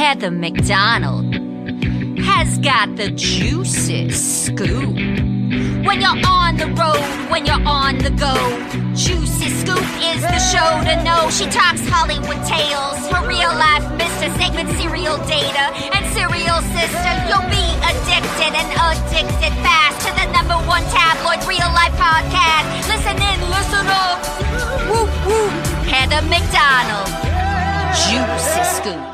Heather McDonald has got the juiciest scoop. When you're on the road, when you're on the go, Juicy Scoop is the show to know. She talks Hollywood tales, her real life Mr. Segment serial data, and serial sister. You'll be addicted and addicted fast to the #1 tabloid real life podcast. Listen in, listen up. Woo woo. Heather McDonald, Juicy Scoop.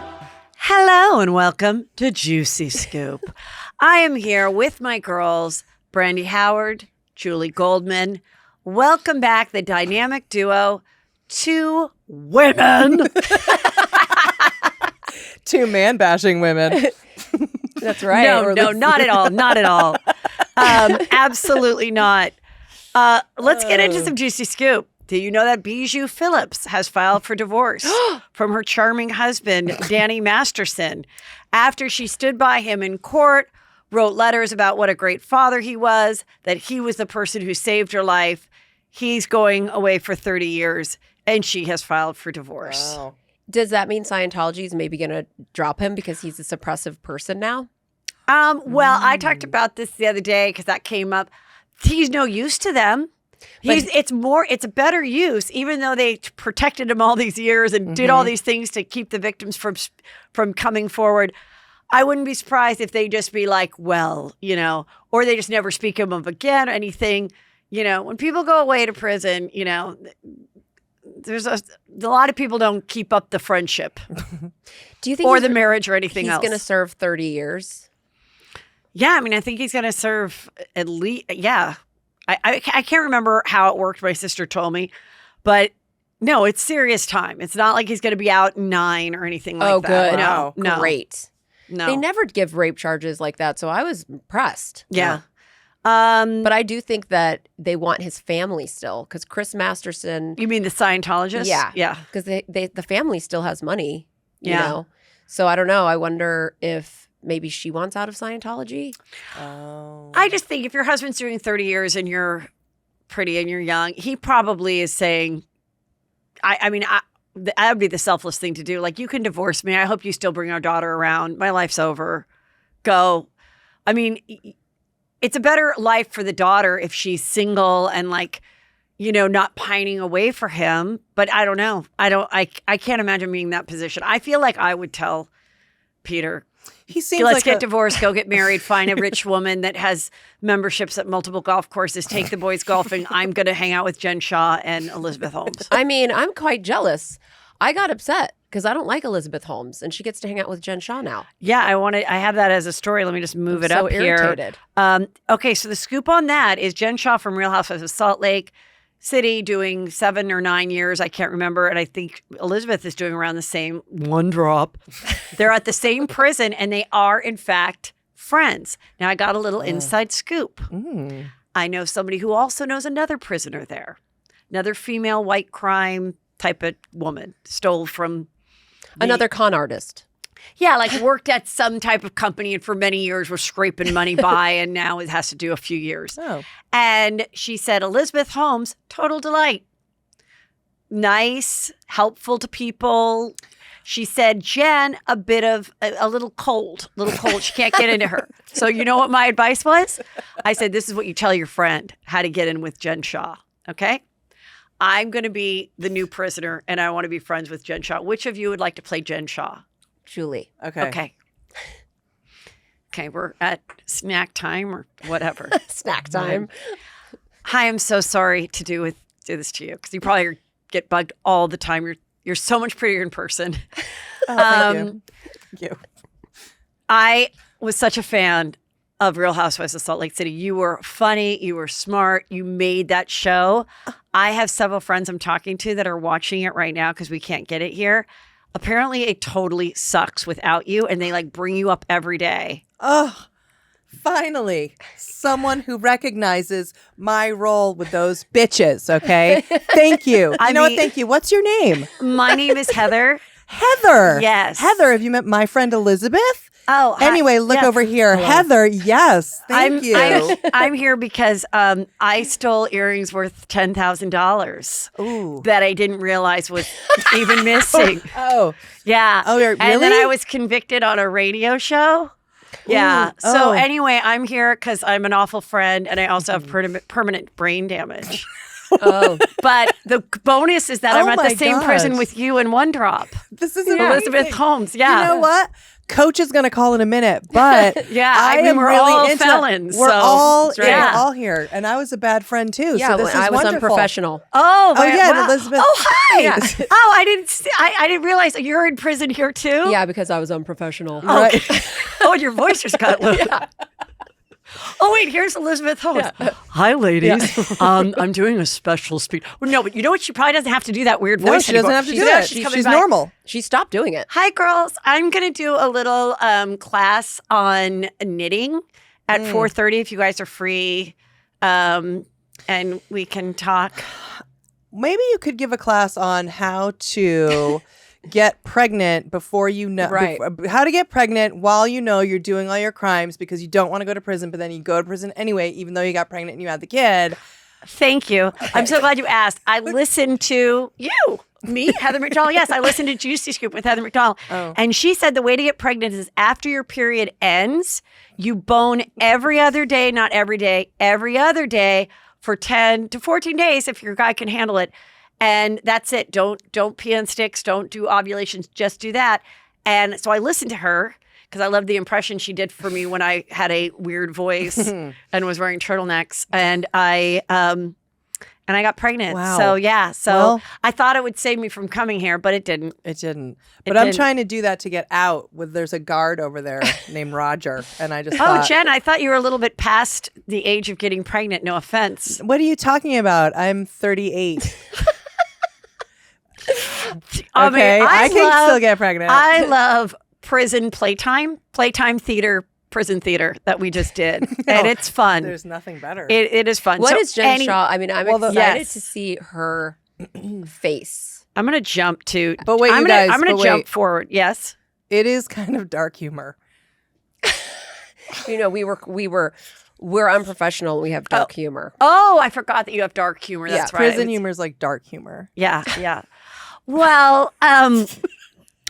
Hello and welcome to Juicy Scoop. I am here with my girls, Brandi Howard, Julie Goldman. Welcome back, the dynamic duo, two women. Two man-bashing women. That's right. No, not at all. Not at all. Absolutely not. Let's get into some Juicy Scoop. Do you know that Bijou Phillips has filed for divorce from her charming husband, Danny Masterson, after she stood by him in court, wrote letters about what a great father he was, that he was the person who saved her life. He's going away for 30 years, and she has filed for divorce. Wow. Does that mean Scientology is maybe going to drop him because he's a suppressive person now? Well, I talked about this the other day because that came up. He's no use to them. It's a better use, even though they protected him all these years and did all these things to keep the victims from coming forward. I wouldn't be surprised if they just be like, well, or they just never speak of him again or anything. When people go away to prison, there's a lot of people don't keep up the friendship. Do you think or the marriage or anything he's else. He's going to serve 30 years? Yeah, I think he's going to serve at least, yeah. I can't remember how it worked. My sister told me, but no, it's serious time. It's not like he's going to be out in 9 or anything like that. Good. No, Great. No. They never give rape charges like that, so I was impressed. Yeah. But I do think that they want his family still, because Chris Masterson. You mean the Scientologist? Yeah. Yeah. Because the family still has money, you Yeah. know? So I don't know. I wonder if maybe she wants out of Scientology. Oh. I just think if your husband's doing 30 years and you're pretty and you're young, he probably is saying, that would be the selfless thing to do. Like, you can divorce me. I hope you still bring our daughter around. My life's over. Go. It's a better life for the daughter if she's single and not pining away for him. But I don't know. I can't imagine being in that position. I feel like I would tell Peter, He seems let's like get divorced, go get married, find a rich woman that has memberships at multiple golf courses, take the boys golfing. I'm going to hang out with Jen Shah and Elizabeth Holmes. I'm quite jealous. I got upset because I don't like Elizabeth Holmes, and she gets to hang out with Jen Shah now. Yeah, I have that as a story. Let me just move it up irritated. here. Okay, so the scoop on that is Jen Shah from Real Housewives of Salt Lake City doing 7 or 9 years. I can't remember. And I think Elizabeth is doing around the same, one drop. They're at the same prison, and they are, in fact, friends. Now, I got a little inside scoop. I know somebody who also knows another prisoner there. Another female white crime type of woman. Stole from Another con artist. Yeah, worked at some type of company and for many years was scraping money by, and now it has to do a few years. Oh. And she said, Elizabeth Holmes, total delight. Nice, helpful to people. She said, Jen, a little cold. She can't get into her. So you know what my advice was? I said, this is what you tell your friend, how to get in with Jen Shah, okay? I'm going to be the new prisoner, and I want to be friends with Jen Shah. Which of you would like to play Jen Shah? Julie. Okay, we're at snack time or whatever. Snack time. Hi, I'm so sorry to do this to you because you probably get bugged all the time. You're so much prettier in person. Thank you. I was such a fan of Real Housewives of Salt Lake City. You were funny. You were smart. You made that show. I have several friends I'm talking to that are watching it right now because we can't get it here. Apparently, it totally sucks without you, and they bring you up every day. Oh, finally, someone who recognizes my role with those bitches, okay? Thank you. Thank you. What's your name? My name is Heather. Heather. Yes. Heather, have you met my friend Elizabeth? Oh, hi. Anyway, look Yes. over here. Heather, yes. Thank you. I'm here because I stole earrings worth $10,000 Ooh. that I didn't realize was even missing. Oh. Yeah. Oh, really? And then I was convicted on a radio show. Yeah. Ooh. So Oh. anyway, I'm here because I'm an awful friend and I also have permanent brain damage. Oh, But the bonus is that Oh I'm at my the same prison gosh. with you in one drop. This is Elizabeth amazing. Holmes. Yeah. You know what? Coach is going to call in a minute, but Yeah, I mean, am we're really all into felons. We're so all that's right. yeah, Yeah. we're all here, and I was a bad friend too. yeah. so this when is I was wonderful. unprofessional. Oh, Oh, yeah, wow. Elizabeth. Oh, hi. Yeah. Oh, I didn't see, I didn't realize you're in prison here too. Yeah, because I was unprofessional. Right. Oh, your voice just got low. Oh wait, here's Elizabeth Holmes. Hi, ladies. I'm doing a special speech. Well, no, but you know what? She probably doesn't have to do that weird voice. No, she doesn't anymore. have to do there, it. She's coming She's by. normal. She stopped doing it. Hi, girls. I'm gonna do a little class on knitting at 4:30 if you guys are free, and we can talk. Maybe you could give a class on how to get pregnant before you know Right. how to get pregnant while you know you're doing all your crimes because you don't want to go to prison, but then you go to prison anyway, even though you got pregnant and you had the kid. Thank you. I'm so glad you asked. I listened to you. Me, Heather McDonald. Yes, I listened to Juicy Scoop with Heather McDonald. Oh. And she said the way to get pregnant is after your period ends, you bone every other day, not every day, every other day for 10 to 14 days if your guy can handle it. And that's it. Don't pee on sticks. Don't do ovulations. Just do that. And so I listened to her because I loved the impression she did for me when I had a weird voice and was wearing turtlenecks. And I got pregnant. Wow. So yeah. So Well- I thought it would save me from coming here, but it didn't. It didn't. It But I'm didn't. trying to do that to get out. There's a guard over there named Roger, and I just Oh, thought, Jen, I thought you were a little bit past the age of getting pregnant. No offense. what are you talking about? I'm 38. I mean, Okay, I can love- still get pregnant. I love prison playtime theater, prison theater that we just did. And it's fun. There's nothing better. It is fun. What So is Jen Shaw? I mean, I'm Well, excited Yes. to see her face. I'm going to jump to. But wait, I'm you gonna, guys, I'm going but to jump wait. forward. Yes. It is kind of dark humor. You know, we're unprofessional. We have dark humor. Oh, I forgot that you have dark humor. That's right. Prison humor is like dark humor. Yeah, yeah. Well,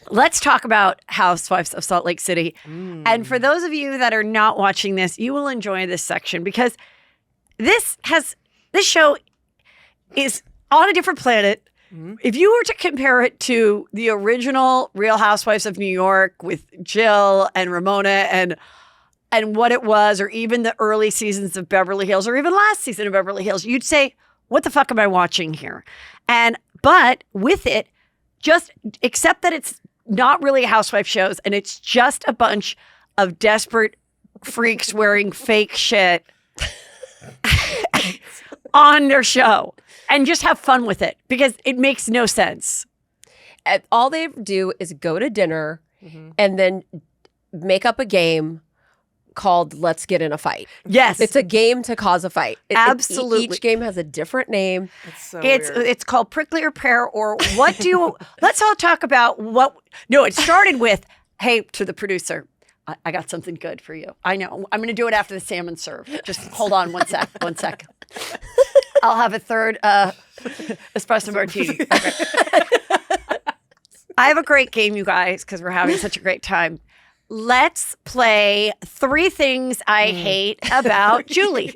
let's talk about Housewives of Salt Lake City. And for those of you that are not watching this, you will enjoy this section because this show is on a different planet. If you were to compare it to the original Real Housewives of New York with Jill and Ramona and what it was, or even the early seasons of Beverly Hills, or even last season of Beverly Hills, you'd say, what the fuck am I watching here? But with it, just accept that it's not really a housewife shows and it's just a bunch of desperate freaks wearing fake shit on their show and just have fun with it because it makes no sense. And all they do is go to dinner and then make up a game called Let's Get in a Fight. Yes. It's a game to cause a fight. Absolutely. Each game has a different name. It's so It's called Prickly or Pear, or what do you, let's all talk about it started with, hey, to the producer, I got something good for you. I know. I'm going to do it after the salmon serve. Just hold on one sec. I'll have a third espresso martini. Okay. I have a great game, you guys, because we're having such a great time. Let's play 3 things I hate about Julie.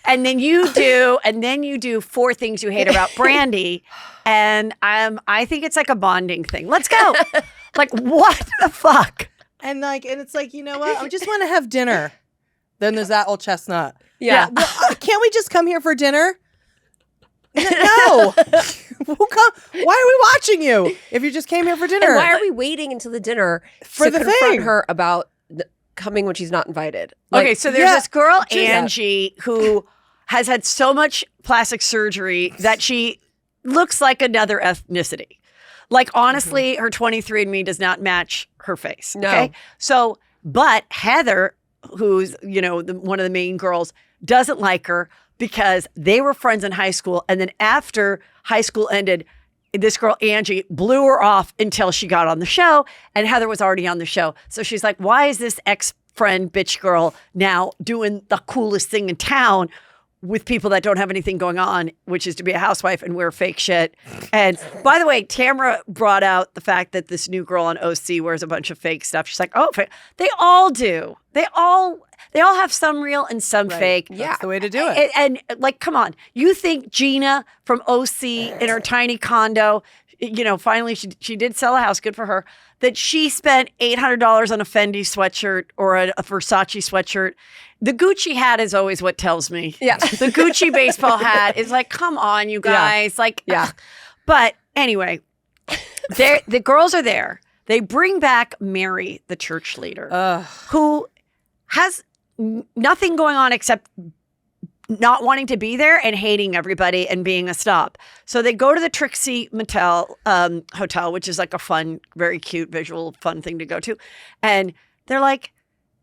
And then you do 4 things you hate about Brandy. And I think it's like a bonding thing. Let's go. Like, what the fuck? And it's like, you know what? I just want to have dinner. Then there's that old chestnut. Yeah. Well, can't we just come here for dinner? No. Who come? Why are we watching you if you just came here for dinner? And why are we waiting until the dinner For to the confront thing? her about coming when she's not invited? Okay, so there's yeah, this girl, do that. Angie, who has had so much plastic surgery that she looks like another ethnicity. Like, honestly, her 23andMe does not match her face. No. Okay? So, but Heather, who's, one of the main girls, doesn't like her because they were friends in high school. And then after high school ended, this girl, Angie, blew her off until she got on the show, and Heather was already on the show. So she's like, why is this ex-friend bitch girl now doing the coolest thing in town with people that don't have anything going on, which is to be a housewife and wear fake shit? And by the way, Tamra brought out the fact that this new girl on OC wears a bunch of fake stuff. She's like, oh, they all do. They all have some real and some fake. That's the way to do it. And like, come on. You think Gina from OC in her tiny condo, finally she did sell a house, good for her, that she spent $800 on a Fendi sweatshirt or a Versace sweatshirt. The Gucci hat is always what tells me. Yeah. The Gucci baseball hat is like, come on, you guys. Yeah. But anyway, the girls are there. They bring back Mary, the church leader, who has nothing going on except not wanting to be there and hating everybody and being a stop. So they go to the Trixie Motel hotel, which is like a fun, very cute, visual, fun thing to go to. And they're like,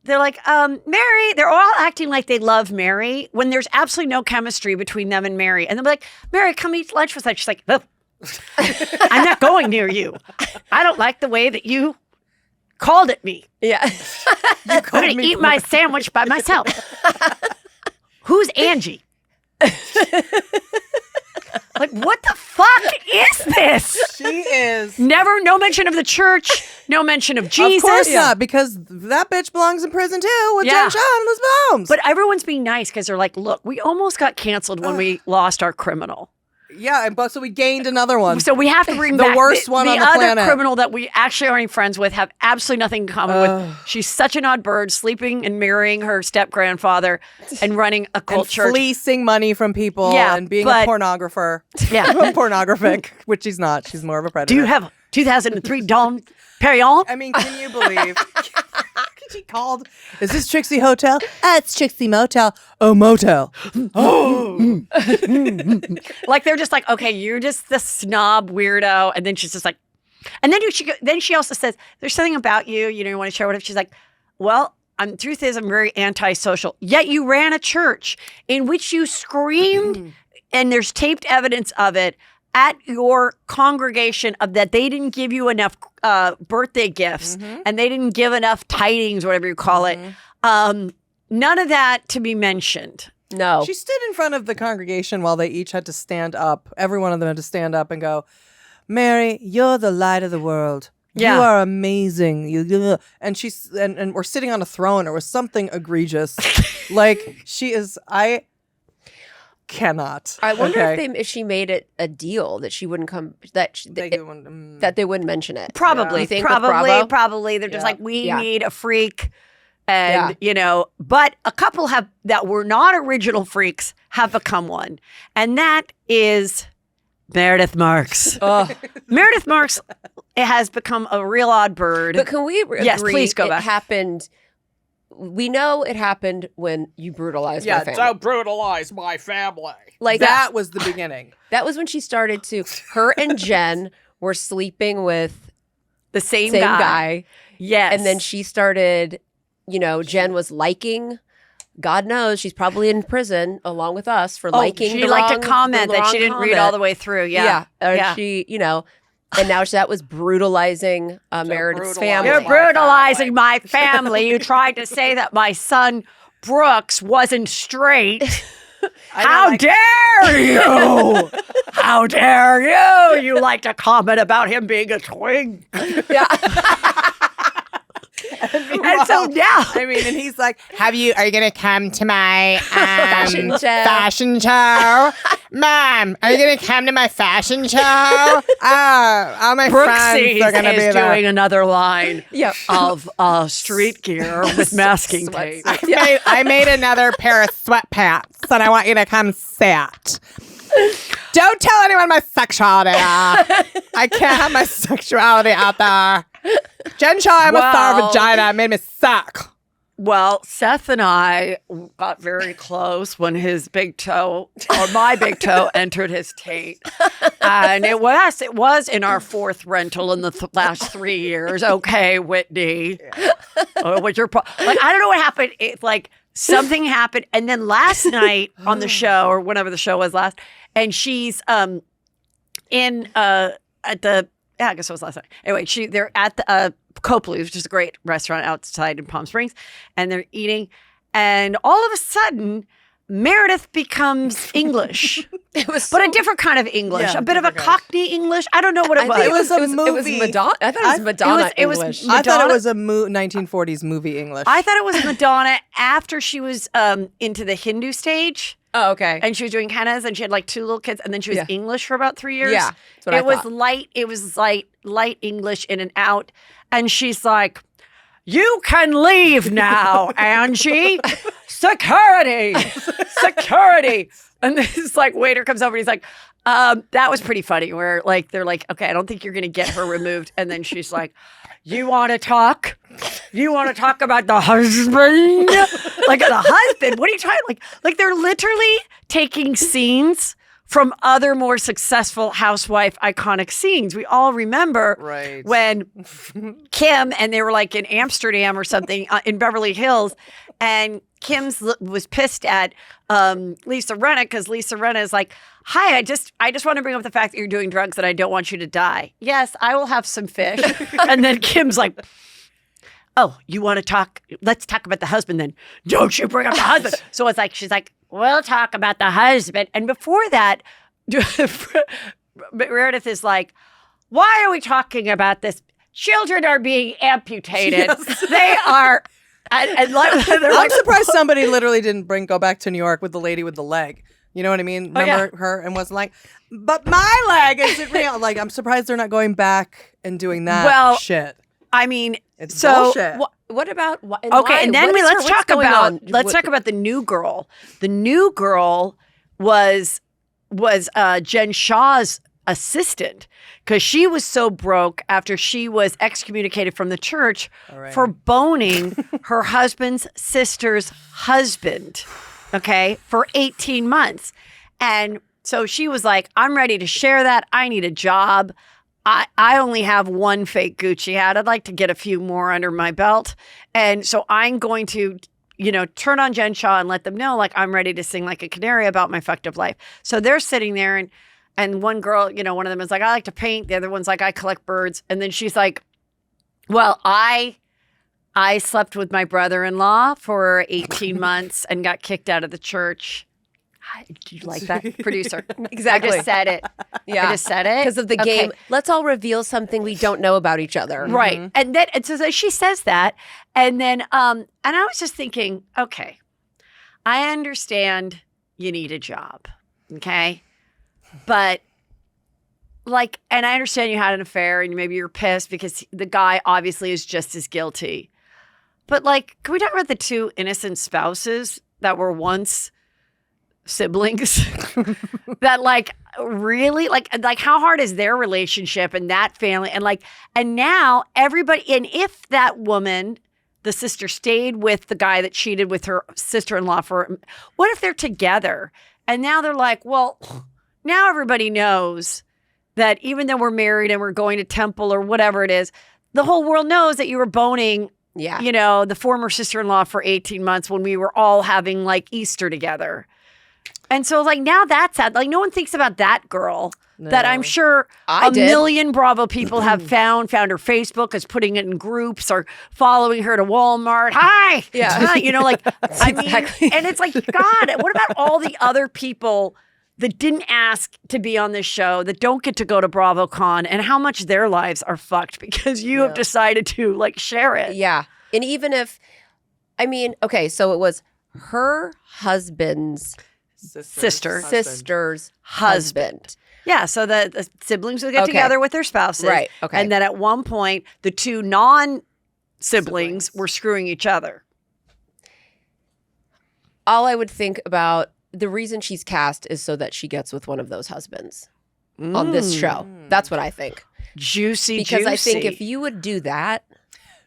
Mary, they're all acting like they love Mary when there's absolutely no chemistry between them and Mary. And they're like, Mary, come eat lunch with us. She's like, oh, I'm not going near you. I don't like the way that you called at me. Yeah. I'm going to eat my sandwich by myself. Who's Angie? Like, what the fuck is this? She is. No mention of the church, no mention of Jesus. Of course not, because that bitch belongs in prison too with Jen Shah and Liz Bones. But everyone's being nice because they're like, look, we almost got canceled when we lost our criminal. Yeah, but so we gained another one. So we have to bring the back worst one on the other planet. criminal that we actually aren't even friends with, have absolutely nothing in common with. She's such an odd bird, sleeping and marrying her step-grandfather and running a cult and church. fleecing money from people and being a pornographer. Yeah. Pornographic, which she's not. She's more of a predator. Do you have 2003 Dom Perignon? I mean, can you believe? She called. Is this Trixie Hotel? It's Trixie Motel. Oh, motel. Oh. Like they're just like, okay, you're just the snob weirdo, and then she's just like, and then she also says, "There's something about you, you want to share whatever." She's like, "Well, the truth is, I'm very antisocial. Yet you ran a church in which you screamed, and there's taped evidence of it." At your congregation of that they didn't give you enough birthday gifts and they didn't give enough tidings, whatever you call it. None of that to be mentioned. No. She stood in front of the congregation while they each had to stand up. Every one of them had to stand up and go, Mary, you're the light of the world. Yeah. You are amazing. And she's and we're sitting on a throne or was something egregious. Like she is cannot. I wonder if she made it a deal that she wouldn't come, that they wouldn't mention it. Probably. You think Probably. They're just like, we need a freak. And, but a couple that were not original freaks have become one. And that is Meredith Marks. Meredith Marks has become a real odd bird. But can we agree please go back. It happened... We know it happened when you brutalized my family. Don't brutalize my family. Like that was the beginning. That was when she started to. Her and Jen were sleeping with the same guy. Yes. And then she started, Jen was liking. God knows she's probably in prison along with us for liking. She liked a comment that she didn't read all the way through. Yeah. She, and now that was brutalizing Meredith's family. You're brutalizing my family. You tried to say that my son Brooks wasn't straight. How dare you? How dare you? You like to comment about him being a twink. Yeah. And so now, and he's like, are you going to come to my fashion show? Mom, are you going to come to my fashion show? All my friends are going to be there. doing another line of street gear with masking tape. I made another pair of sweatpants, and I want you to come sit. Don't tell anyone my sexuality. I can't have my sexuality out there. Jen Shah, I'm a star vagina. It made me suck. Well, Seth and I got very close when his big toe, or my big toe, entered his taint. And it was in our fourth rental in the last 3 years. Okay, Whitney. What's your I don't know what happened. It's like something happened. And then last night on the show, or whenever the show was last, and she's at the I guess it was last night. Anyway, they're at the Copley, which is a great restaurant outside in Palm Springs, and they're eating, and all of a sudden, Meredith becomes English. But a different kind of English, a bit of a Cockney English. I don't know what it was. It was a movie. It was Madonna. I thought it was Madonna English. I thought it was a 1940s movie English. I thought it was Madonna after she was into the Hindu stage. Oh, okay. And she was doing hennas, and she had like 2 little kids, and then she was English for about 3 years. Yeah, that's what I was thought. light. It was light English in and out, and she's like, "You can leave now, Angie. Security. And this like waiter comes over and he's like, that was pretty funny. Where like they're like, okay, I don't think you're gonna get her removed. And then she's like, you want to talk? You want to talk about the husband? Like the husband? What are you talking? Like they're literally taking scenes from other more successful housewife iconic scenes. We all remember when Kim and they were like in Amsterdam or something in Beverly Hills, and Kim's was pissed at Lisa Rinna because Lisa Rinna is like, "Hi, I just want to bring up the fact that you're doing drugs and I don't want you to die. Yes, I will have some fish." And then Kim's like, "Oh, you want to talk? Let's talk about the husband then. Don't you bring up the husband." So it's like she's like, "We'll talk about the husband." And before that, Meredith is like, "Why are we talking about this? Children are being amputated. They are." And I'm surprised somebody literally didn't go back to New York with the lady with the leg. You know what I mean? Remember her and wasn't like, "But my leg isn't real." Like, I'm surprised they're not going back and doing that shit. I mean, it's so bullshit. What about and then let's talk about the new girl. The new girl was Jen Shah's assistant because she was so broke after she was excommunicated from the church for boning her husband's sister's husband, okay, for 18 months. And so she was like, "I'm ready to share that. I need a job. I only have 1 fake Gucci hat. I'd like to get a few more under my belt. And so I'm going to, turn on Jen Shah and let them know, like, I'm ready to sing like a canary about my fucked up life." So they're sitting there and one girl, one of them is like, "I like to paint." The other one's like, "I collect birds." And then she's like, "Well, I slept with my brother-in-law for 18 months and got kicked out of the church." Did you like that, producer? Exactly. I just said it. Yeah. I just said it. Because of the game. Let's all reveal something we don't know about each other. Right. Mm-hmm. And so she says that. And then, and I was just thinking, okay, I understand you need a job. Okay. But and I understand you had an affair and maybe you're pissed because the guy obviously is just as guilty. But can we talk about the 2 innocent spouses that were once siblings that really how hard is their relationship and that family and now everybody, and if that woman, the sister, stayed with the guy that cheated with her sister-in-law what if they're together and now they're like, well, now everybody knows that even though we're married and we're going to temple or whatever it is, the whole world knows that you were boning the former sister-in-law for 18 months when we were all having Easter together. And so, now that's sad. No one thinks about that girl that I'm sure a million Bravo people have found her Facebook, is putting it in groups or following her to Walmart. Hi. Yeah. Hi. I mean, and it's like, God, what about all the other people that didn't ask to be on this show, that don't get to go to BravoCon, and how much their lives are fucked because you have decided to share it. Yeah. And even if, okay, so it was her husband's sister's husband. Yeah, so the siblings would get together with their spouses. Right, okay. And then at one point, the 2 non-siblings were screwing each other. All I would think about, the reason she's cast is so that she gets with one of those husbands on this show. That's what I think. Juicy. Because I think if you would do that,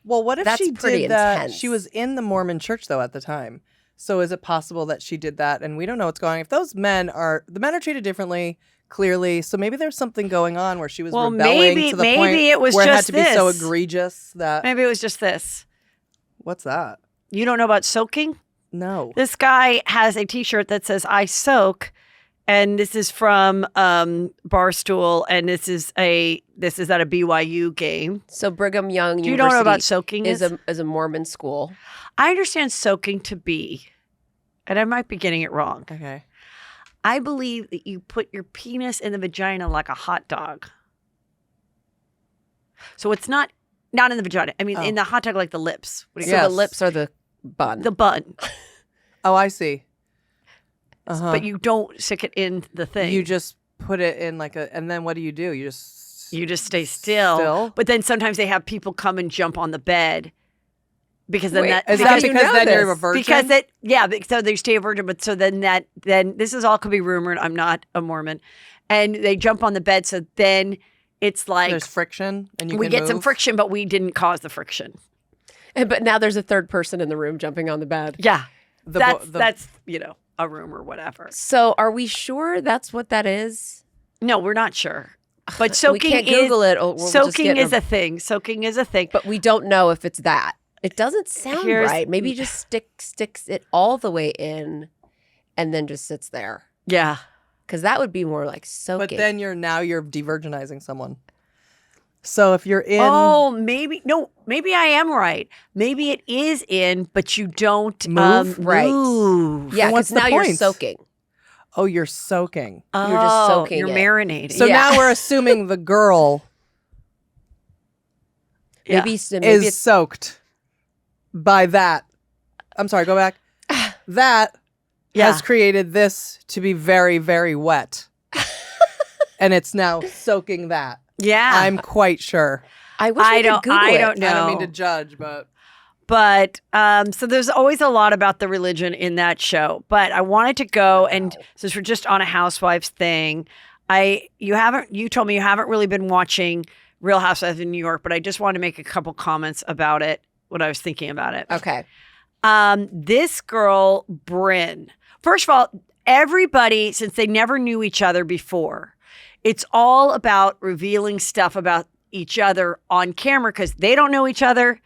well, what if that's she pretty did that? intense. She was in the Mormon church, though, at the time. So is it possible that she did that and we don't know what's going on? If those men are treated differently, clearly, so maybe there's something going on where she was rebelling to the point it was where it had just to be so egregious that... Maybe it was just this. What's that? You don't know about soaking? No. This guy has a T-shirt that says, "I soak," and this is from Barstool, and this is at a BYU game. So Brigham Young You University don't know about soaking is a Mormon school. I understand soaking to be, and I might be getting it wrong. Okay. I believe that you put your penis in the vagina like a hot dog. So it's not in the vagina. I mean, in the hot dog, like the lips. So the lips are the bun. The bun. Oh, I see. But you don't stick it in the thing. You just put it in and then what do? You just stay still. But then sometimes they have people come and jump on the bed. Because then is that because then you're a virgin? So they stay a virgin. But so then this is all could be rumored. I'm not a Mormon, and they jump on the bed. So then it's like there's friction, and we get some friction, but we didn't cause the friction. But now there's a third person in the room jumping on the bed. Yeah, that's a rumor or whatever. So are we sure that's what that is? No, we're not sure. But soaking we can't Google it. Or soaking is a thing. Soaking is a thing. But we don't know if it's that. It doesn't sound right. Maybe just sticks it all the way in and then just sits there. Yeah. Because that would be more like soaking. But then you're de-virginizing someone. So if you're in... Oh, maybe I am right. Maybe it is in, but you don't move. Right. Move. Yeah, because now you're soaking. Oh, you're soaking. Oh, you're just soaking You're marinating. So now we're assuming the girl maybe is soaked by that. I'm sorry, go back. That has created this to be very, very wet. And it's now soaking that. Yeah. I'm quite sure. I wish I could Google it. I don't know. I don't mean to judge, but... But so there's always a lot about the religion in that show. But I wanted to go and since we're just on a housewives thing, you told me you haven't really been watching Real Housewives in New York, but I just wanted to make a couple comments about it when I was thinking about it. Okay. This girl, Brynn. First of all, everybody, since they never knew each other before, it's all about revealing stuff about each other on camera because they don't know each other.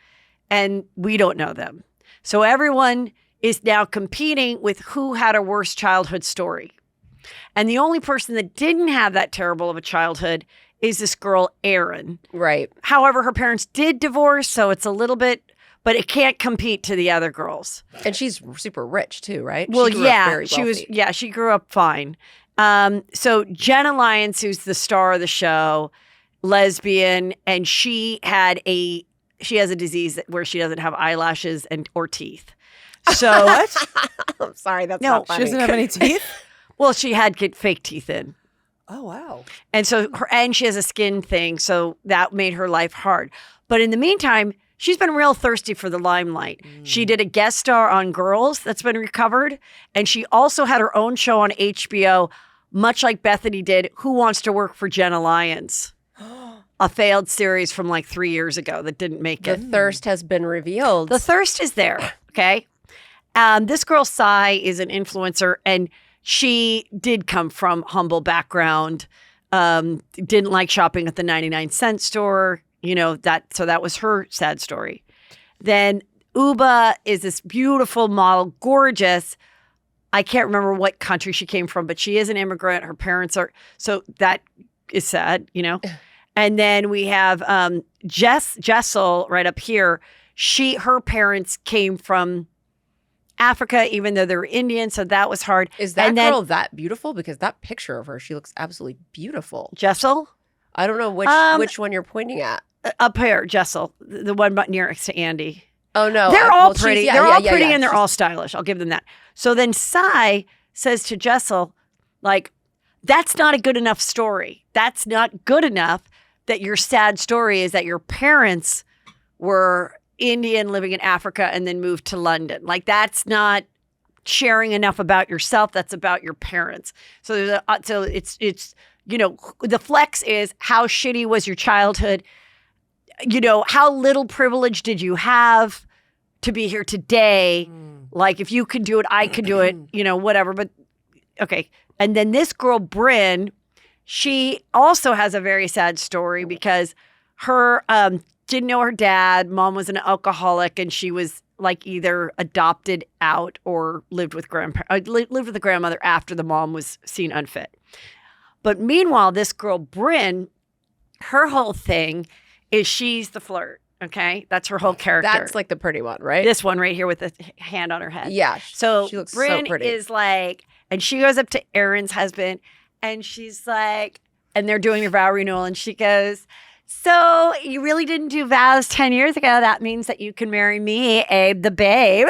And we don't know them. So everyone is now competing with who had a worse childhood story. And the only person that didn't have that terrible of a childhood is this girl, Erin. Right. However, her parents did divorce, so it's a little bit, but it can't compete to the other girls. And she's super rich too, right? Well, she grew up very wealthy. she grew up fine. So Jenna Lyons, who's the star of the show, lesbian, and she has a disease where she doesn't have eyelashes or teeth. So What? I'm sorry, that's not funny. She doesn't have any teeth? Well, she had get fake teeth in. Oh, wow. And so she has a skin thing, so that made her life hard. But in the meantime, she's been real thirsty for the limelight. She did a guest star on Girls that's been recovered, and she also had her own show on HBO, much like Bethany did, Who Wants to Work for Jenna Lyons? A failed series from like 3 years ago that didn't make it. The thirst has been revealed. The thirst is there, okay? This girl, Sai, is an influencer, and she did come from humble background, didn't like shopping at the 99-cent store, so that was her sad story. Then Uba is this beautiful model, gorgeous. I can't remember what country she came from, but she is an immigrant. Her parents are, so that is sad, And then we have Jessel right up here. Her parents came from Africa, even though they were Indian, so that was hard. Is that girl that beautiful? Because that picture of her, she looks absolutely beautiful. Jessel? I don't know which one you're pointing at. Up here, Jessel, the one next to Andy. Oh no, they're all pretty. They're all pretty, and they're She's all stylish. I'll give them that. So then Sai says to Jessel, like, that's not a good enough story. That's not good enough. That your sad story is that your parents were Indian living in Africa and then moved to London. Like, that's not sharing enough about yourself. That's about your parents. So it's the flex is how shitty was your childhood? How little privilege did you have to be here today? Like, if you could do it, I could do it, whatever. But okay. And then this girl, Brynn, she also has a very sad story because her didn't know her dad. Mom was an alcoholic, and she was like either adopted out or lived with lived with the grandmother after the mom was seen unfit. But meanwhile, this girl, Bryn, her whole thing is she's the flirt. Okay, that's her whole character. That's like the pretty one, right? This one right here with the hand on her head. Yeah. So she looks Bryn so pretty. is like, and she goes up to Aaron's husband, and she's like, and they're doing the vow renewal, and she goes, "So you really didn't do vows 10 years ago? That means that you can marry me, Abe the babe."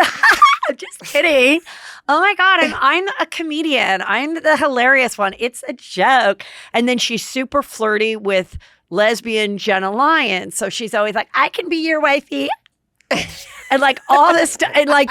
I'm just kidding. Oh my God, I'm a comedian. I'm the hilarious one. It's a joke. And then she's super flirty with lesbian Jenna Lyons. So she's always like, "I can be your wifey." And like all this stuff. And like,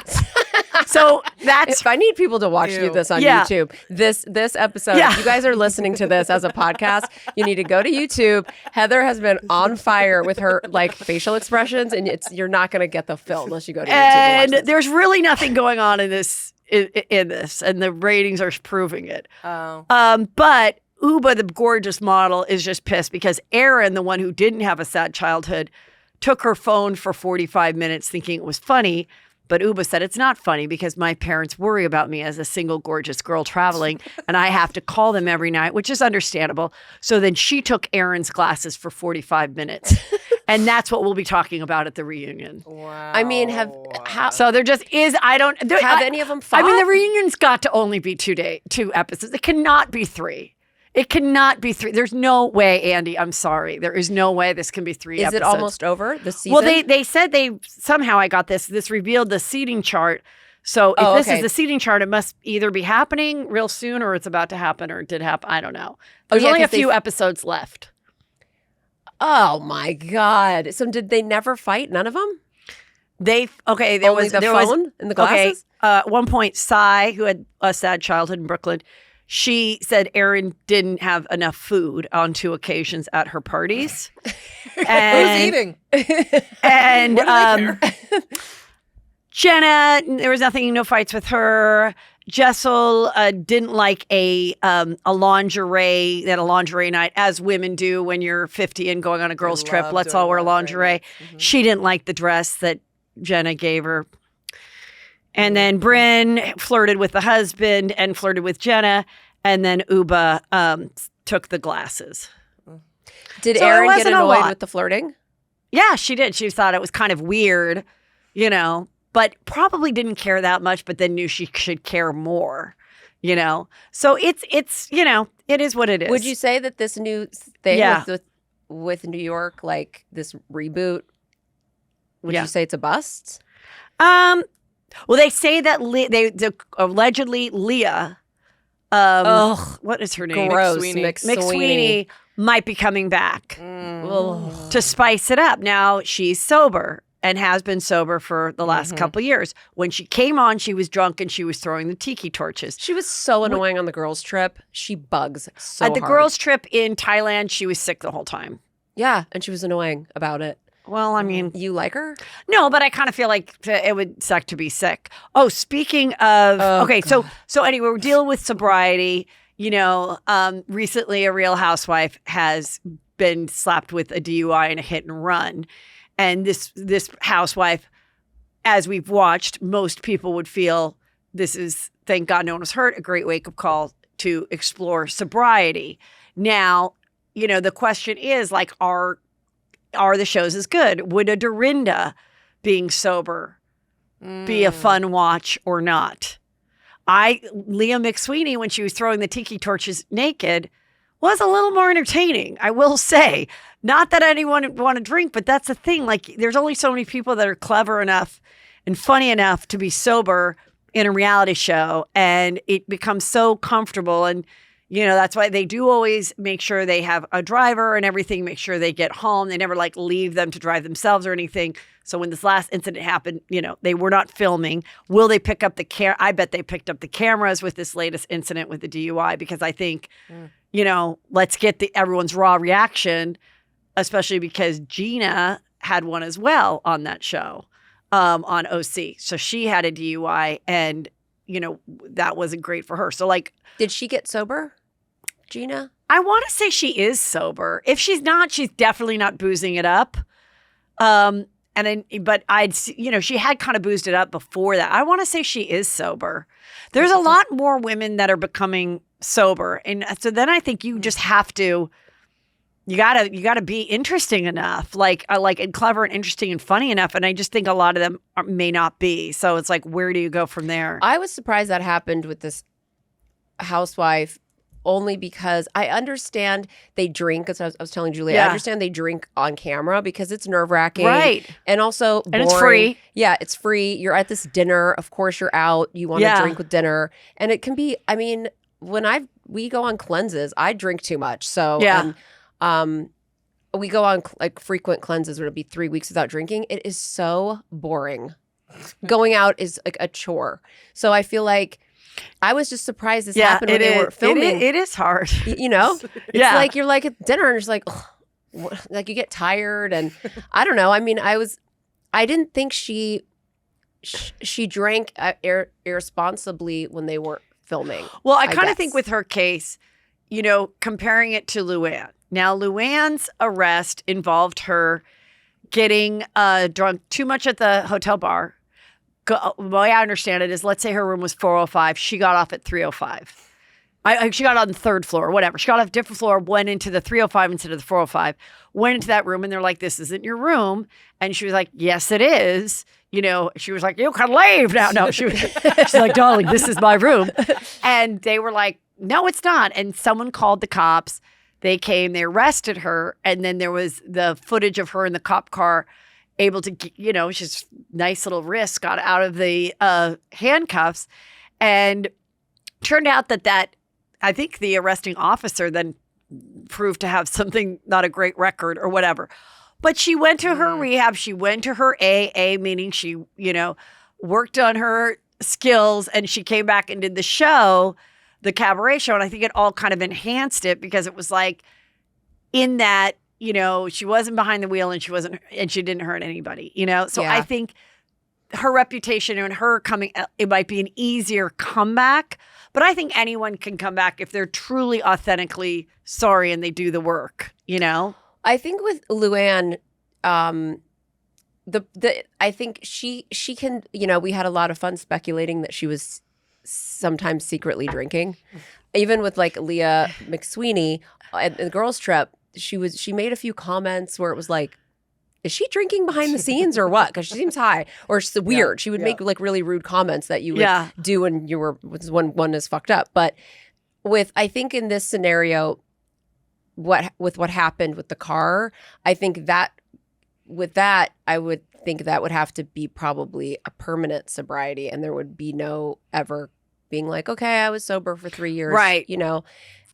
so that's. If I need people to watch this on YouTube, this episode, if you guys are listening to this as a podcast, you need to go to YouTube. Heather has been on fire with her like facial expressions, and you're not going to get the film unless you go to YouTube. And there's really nothing going on in this, in this, and the ratings are proving it. Oh. But Uba, the gorgeous model, is just pissed because Erin, the one who didn't have a sad childhood, took her phone for 45 minutes thinking it was funny. But Uba said, "It's not funny because my parents worry about me as a single gorgeous girl traveling and I have to call them every night," which is understandable. So then she took Erin's glasses for 45 minutes. And that's what we'll be talking about at the reunion. Wow. I mean, So there just is, have any of them fought? I mean, the reunion's got to only be 2 episodes. It cannot be 3. It cannot be 3. There's no way, Andy. I'm sorry. There is no way this can be 3 episodes. Is it almost over, the season? Well, they said somehow I got this revealed the seating chart. So if this is the seating chart, it must either be happening real soon or it's about to happen or it did happen. I don't know. There's only a few episodes left. Oh my God. So did they never fight? None of them? There Only was the phone and the glasses? Okay, at one point, Cy, who had a sad childhood in Brooklyn, she said Erin didn't have enough food on 2 occasions at her parties. Who's eating? And What do they care? Jenna, there was no fights with her. Jessel didn't like a lingerie, that a lingerie night, as women do when you're 50 and going on a girls' trip. Let's all wear lingerie. Mm-hmm. She didn't like the dress that Jenna gave her. And then Bryn flirted with the husband and flirted with Jenna. And then Uba took the glasses. Did So Erin it get wasn't a annoyed lot. with the flirting? Yeah, she did. She thought it was kind of weird, but probably didn't care that much, but then knew she should care more, So it's it is what it is. Would you say that this new thing with New York, like this reboot, would you say it's a bust? Well, they say that allegedly Leah, what is her name? Gross. McSweeney might be coming back to spice it up. Now she's sober and has been sober for the last couple of years. When she came on, she was drunk and she was throwing the tiki torches. She was so annoying on the girls' trip. She bugs so At the hard. girls' trip in Thailand, she was sick the whole time. Yeah, and she was annoying about it. Well, I mean, You like her? no, but I kind of feel like it would suck to be sick. Oh, speaking of, so anyway, we're dealing with sobriety. Recently a Real Housewife has been slapped with a DUI and a hit and run. And this housewife, as we've watched, most people would feel this is, thank God no one was hurt, a great wake-up call to explore sobriety. Now, the question is, like, are the shows as good? Would a Dorinda being sober be a fun watch or not? Leah McSweeney, when she was throwing the tiki torches naked, was a little more entertaining, I will say. Not that anyone would want to drink, but that's the thing. Like, there's only so many people that are clever enough and funny enough to be sober in a reality show, and it becomes so comfortable. And that's why they do always make sure they have a driver and everything, make sure they get home. They never leave them to drive themselves or anything. So when this last incident happened, they were not filming. Will they pick up the camera? I bet they picked up the cameras with this latest incident with the DUI, because I think, let's get everyone's raw reaction, especially because Gina had one as well on that show, on OC. So she had a DUI and, that wasn't great for her. So did she get sober, Gina? I want to say she is sober. If she's not, she's definitely not boozing it up. but she had kind of boozed it up before that. I want to say she is sober. There's a lot more women that are becoming sober. And so then I think you just have to, you gotta be interesting enough, and clever and interesting and funny enough. And I just think a lot of them may not be. So it's like, where do you go from there? I was surprised that happened with this housewife, only because I understand they drink. As I was telling Julie, I understand they drink on camera because it's nerve-wracking. Right. And also boring. And it's free. Yeah, it's free. You're at this dinner. Of course, you're out. You want to drink with dinner. And it can be, I mean, when we go on cleanses, I drink too much. So we go on frequent cleanses where it'll be 3 weeks without drinking. It is so boring. Going out is like a chore. So I feel like I was just surprised this happened when they were filming. It is hard. It's like you're like at dinner and it's like, like you get tired and I don't know. I mean, I didn't think she drank irresponsibly when they weren't filming. Well, I kind of think with her case, comparing it to Luann. Now, Luann's arrest involved her getting drunk too much at the hotel bar. The way I understand it is, let's say her room was 405. She got off at 305. She got on the third floor, whatever. She got off a different floor, went into the 305 instead of the 405, went into that room, and they're like, this isn't your room. And she was like, yes, it is. She was like, you can leave now. No, she's like, darling, this is my room. And they were like, no, it's not. And someone called the cops. They came, they arrested her. And then there was the footage of her in the cop car able to, she's nice little wrist got out of the handcuffs. And turned out that I think the arresting officer then proved to have something, not a great record or whatever. But she went to her rehab. She went to her AA, meaning she, worked on her skills, and she came back and did the show, the cabaret show. And I think it all kind of enhanced it because it was like in that, she wasn't behind the wheel and she didn't hurt anybody, So I think her reputation and her coming, it might be an easier comeback, but I think anyone can come back if they're truly authentically sorry and they do the work, I think with Luann, I think she can, we had a lot of fun speculating that she was sometimes secretly drinking. Even with like Leah McSweeney at the girls trip, she made a few comments where it was like, is she drinking behind the scenes or what? Because she seems high or she's weird. She would make like really rude comments that you would do when you were when one is fucked up. But I think in this scenario, what happened with the car, I think that with that, I would think that would have to be probably a permanent sobriety, and there would be no ever being like, okay, I was sober for 3 years, right?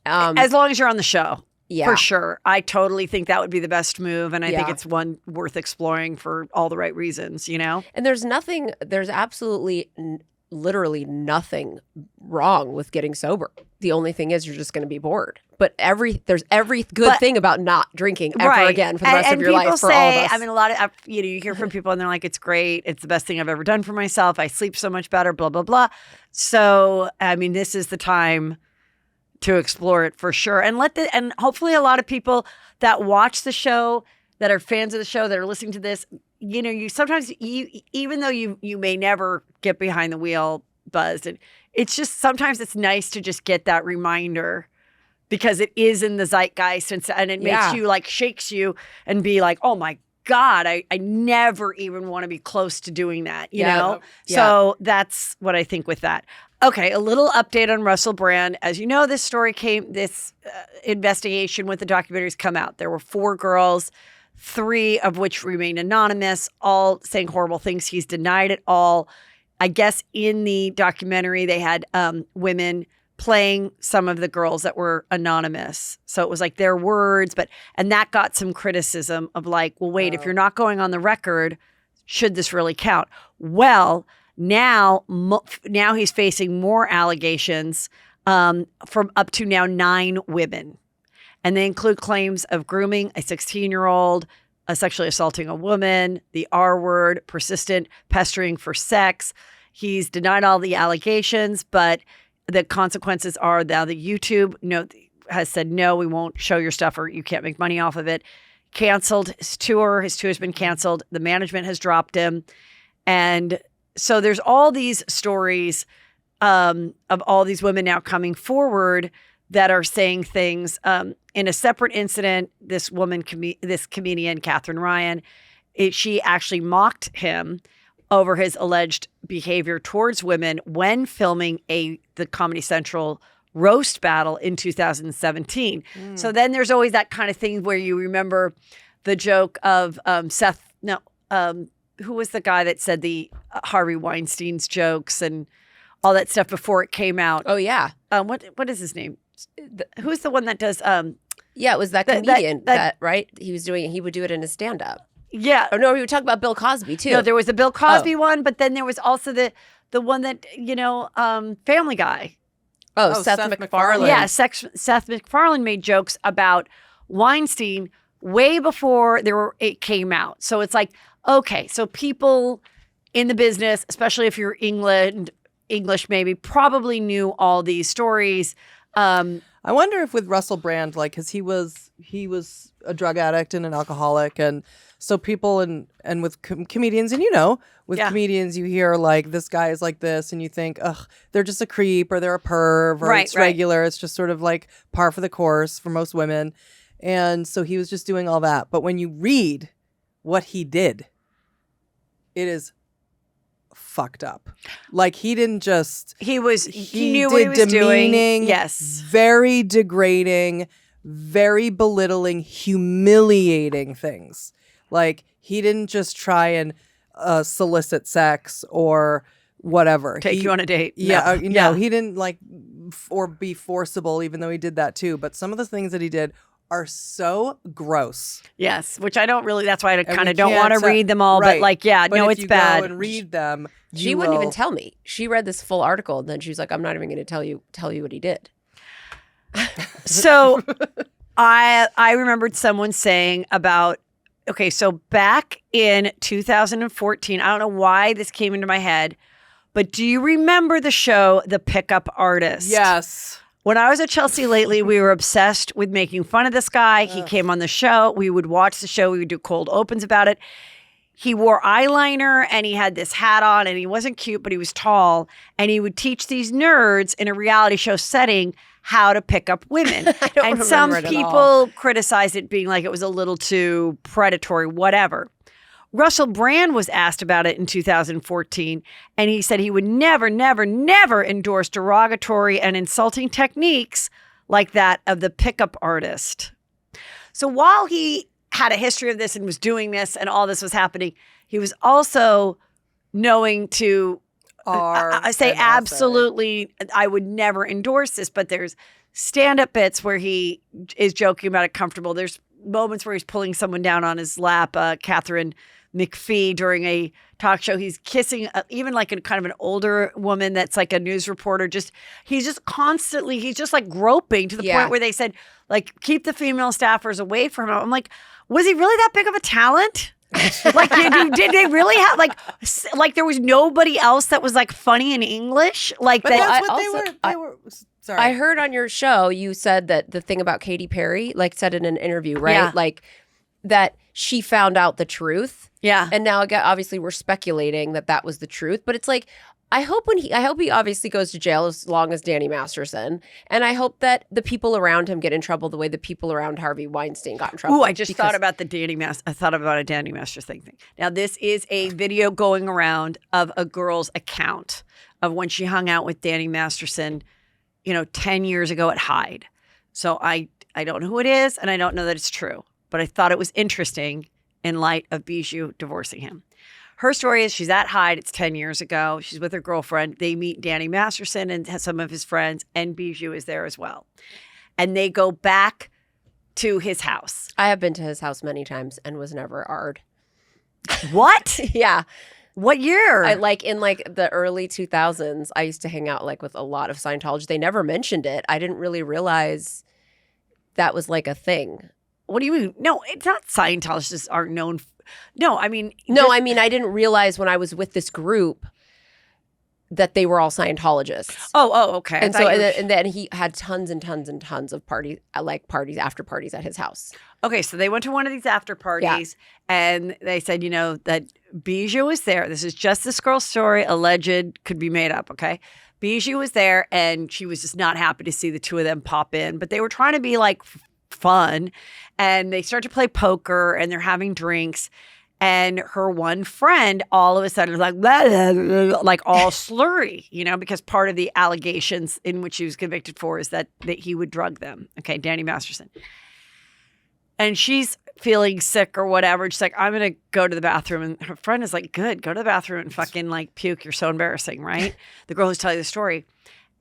As long as you're on the show. Yeah, for sure. I totally think that would be the best move. And I think it's one worth exploring for all the right reasons, And there's absolutely literally nothing wrong with getting sober. The only thing is you're just going to be bored. But there's every good thing about not drinking ever again for the rest of your life for all of us. I mean, a lot of, you hear from people and they're like, it's great. It's the best thing I've ever done for myself. I sleep so much better, blah, blah, blah. So, I mean, this is the time to explore it for sure. And and hopefully a lot of people that watch the show, that are fans of the show, that are listening to this, you sometimes, even though you may never get behind the wheel buzzed, and it's just, sometimes it's nice to just get that reminder because it is in the zeitgeist and it makes you shakes you and be like, oh my God, I never even want to be close to doing that, you know? Yeah. So that's what I think with that. Okay, a little update on Russell Brand. As you know, this investigation with the documentaries come out. There were 4 girls, 3 of which remain anonymous, all saying horrible things. He's denied it all. I guess in the documentary, they had women playing some of the girls that were anonymous. So it was like their words, and that got some criticism of like, well, wait, if you're not going on the record, should this really count? Well, now he's facing more allegations from up to now 9 women. And they include claims of grooming a 16-year-old, sexually assaulting a woman, the R word, persistent pestering for sex. He's denied all the allegations, but the consequences are now the YouTube has said, no, we won't show your stuff or you can't make money off of it. canceled his tour. His tour's been canceled. The management has dropped him. And so there's all these stories of all these women now coming forward that are saying things. In a separate incident, this woman, this comedian, Catherine Ryan, she actually mocked him over his alleged behavior towards women when filming the Comedy Central roast battle in 2017. So then there's always that kind of thing where you remember the joke of who was the guy that said the Harvey Weinstein's jokes and all that stuff before it came out? Oh, yeah. What is his name? Who's the one that does? Yeah, it was that comedian that right? He would do it in his stand-up. Yeah. Or no, we would talk about Bill Cosby too. No, there was the Bill Cosby one, but then there was also the one that, Family Guy. Oh, Seth MacFarlane. Yeah, Seth MacFarlane made jokes about Weinstein way before it came out. So it's like, okay, so people in the business, especially if you're English maybe, probably knew all these stories. I wonder if with Russell Brand, like, because he was a drug addict and an alcoholic, and so people and with comedians, and with comedians you hear like this guy is like this, and you think, ugh, they're just a creep or they're a perv or it's regular. It's just sort of like par for the course for most women, and so he was just doing all that. But when you read what he did, it is fucked up. Like he didn't just he knew what he was doing. Yes, very degrading, very belittling, humiliating things. Like he didn't just try and solicit sex or whatever. Take you on a date. Yeah, no, he didn't like or be forcible, even though he did that too. But some of the things that he did are so gross. Yes, which I don't really. That's why I kind of don't want to read them all. Right. But it's bad. Go and read them. She wouldn't even tell me. She read this full article, and then she's like, "I'm not even going to tell you what he did." So, I remembered someone saying about. Okay, so back in 2014, I don't know why this came into my head, but do you remember the show The Pickup Artist? Yes. When I was at Chelsea lately, we were obsessed with making fun of this guy. He came on the show. We would watch the show. We would do cold opens about it. He wore eyeliner and he had this hat on and he wasn't cute, but he was tall. And he would teach these nerds in a reality show setting how to pick up women. And some people criticized it being like it was a little too predatory, whatever. Russell Brand was asked about it in 2014, and he said he would never, never, never endorse derogatory and insulting techniques like that of the pickup artist. So while he had a history of this and was doing this and all this was happening, he was also knowing to say absolutely, I would never endorse this, but there's stand-up bits where he is joking about it comfortable. There's moments where he's pulling someone down on his lap, Catherine McPhee during a talk show. He's kissing even like a kind of an older woman that's like a news reporter. He's just like groping to the point where they said, like, keep the female staffers away from him. I'm like, was he really that big of a talent? Like, did they really have like there was nobody else that was like funny in English? Like but that. That's what they were. Sorry. I heard on your show you said that the thing about Katy Perry, like said in an interview, right? Yeah. Like that she found out the truth. Yeah. And now again, obviously we're speculating that was the truth, but it's like I hope he obviously goes to jail as long as Danny Masterson, and I hope that the people around him get in trouble the way the people around Harvey Weinstein got in trouble. Ooh, I just thought about a Danny Masterson thing. Now, this is a video going around of a girl's account of when she hung out with Danny Masterson, 10 years ago at Hyde. So I don't know who it is, and I don't know that it's true, but I thought it was interesting in light of Bijou divorcing him. Her story is she's at Hyde. It's 10 years ago. She's with her girlfriend. They meet Danny Masterson and some of his friends, and Bijou is there as well. And they go back to his house. I have been to his house many times and was never AR'd. What? Yeah. What year? In the early 2000s, I used to hang out with a lot of Scientologists. They never mentioned it. I didn't really realize that was like a thing. What do you mean? No, it's not. Scientologists aren't known. I didn't realize when I was with this group that they were all Scientologists. Oh, okay. And so, and then he had tons and tons and tons of parties, after parties at his house. Okay, so they went to one of these after parties and they said, that Bijou was there. This is just this girl's story, alleged, could be made up, okay? Bijou was there and she was just not happy to see the two of them pop in, but they were trying to be like fun and they start to play poker and they're having drinks. And her one friend all of a sudden is like, blah, blah, blah, like all slurry, because part of the allegations in which he was convicted for is that he would drug them. Okay, Danny Masterson. And she's feeling sick or whatever. She's like, I'm going to go to the bathroom. And her friend is like, good, go to the bathroom and fucking like puke. You're so embarrassing, right? The girl who's telling the story.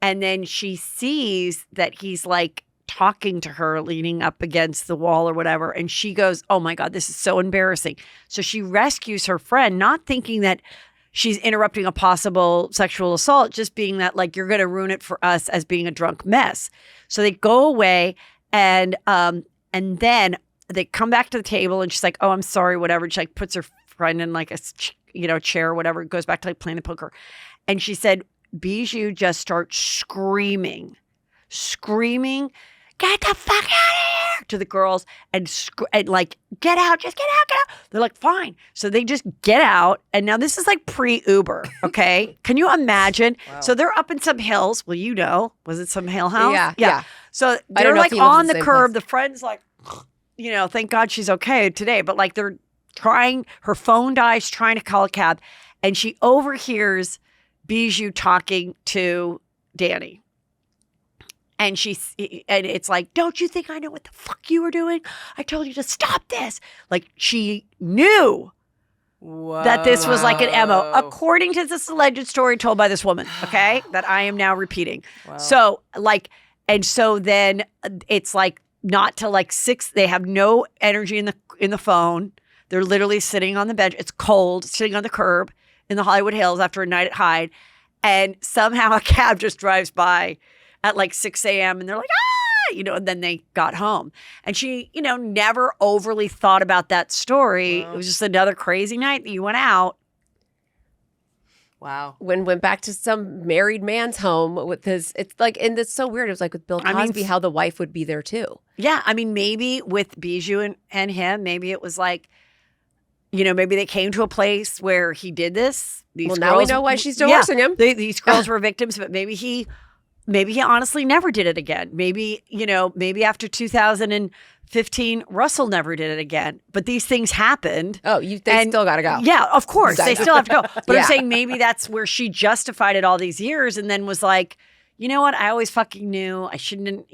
And then she sees that he's like talking to her leaning up against the wall or whatever. And she goes, oh my God, this is so embarrassing. So she rescues her friend, not thinking that she's interrupting a possible sexual assault, just being that like, you're going to ruin it for us as being a drunk mess. So they go away and then they come back to the table and she's like, oh, I'm sorry, whatever. She like puts her friend in like a, chair or whatever, goes back to like playing the poker. And she said, Bijou just starts screaming, get the fuck out of here to the girls and like, get out, just get out. They're like, fine. So they just get out. And now this is like pre-Uber, okay? Can you imagine? Wow. So they're up in some hills. Well, was it some hill house? Yeah. So they're like on the curb. The friend's like, thank God she's okay today. But like they're trying, her phone dies, trying to call a cab. And she overhears Bijou talking to Danny. And it's like, don't you think I know what the fuck you were doing? I told you to stop this. Like she knew that this was like an MO, according to this alleged story told by this woman, okay, that I am now repeating. Wow. So so then it's like not till like 6, they have no energy in the phone. They're literally sitting on the bench. It's cold, sitting on the curb in the Hollywood Hills after a night at Hyde. And somehow a cab just drives by at like 6 a.m. and they're like, and then they got home. And she, never overly thought about that story. Wow. It was just another crazy night that you went out. Wow. Went back to some married man's home with his, it's like, and it's so weird. It was like with Bill Cosby, how the wife would be there too. Yeah. I mean, maybe with Bijou and him, maybe it was like, maybe they came to a place where he did this. Now we know why she's divorcing him. These girls were victims, but maybe he honestly never did it again. Maybe after 2015, Russell never did it again. But these things happened. Oh, they still got to go. Yeah, of course. Exactly. They still have to go. But I'm saying maybe that's where she justified it all these years and then was like, you know what? I always fucking knew I shouldn't,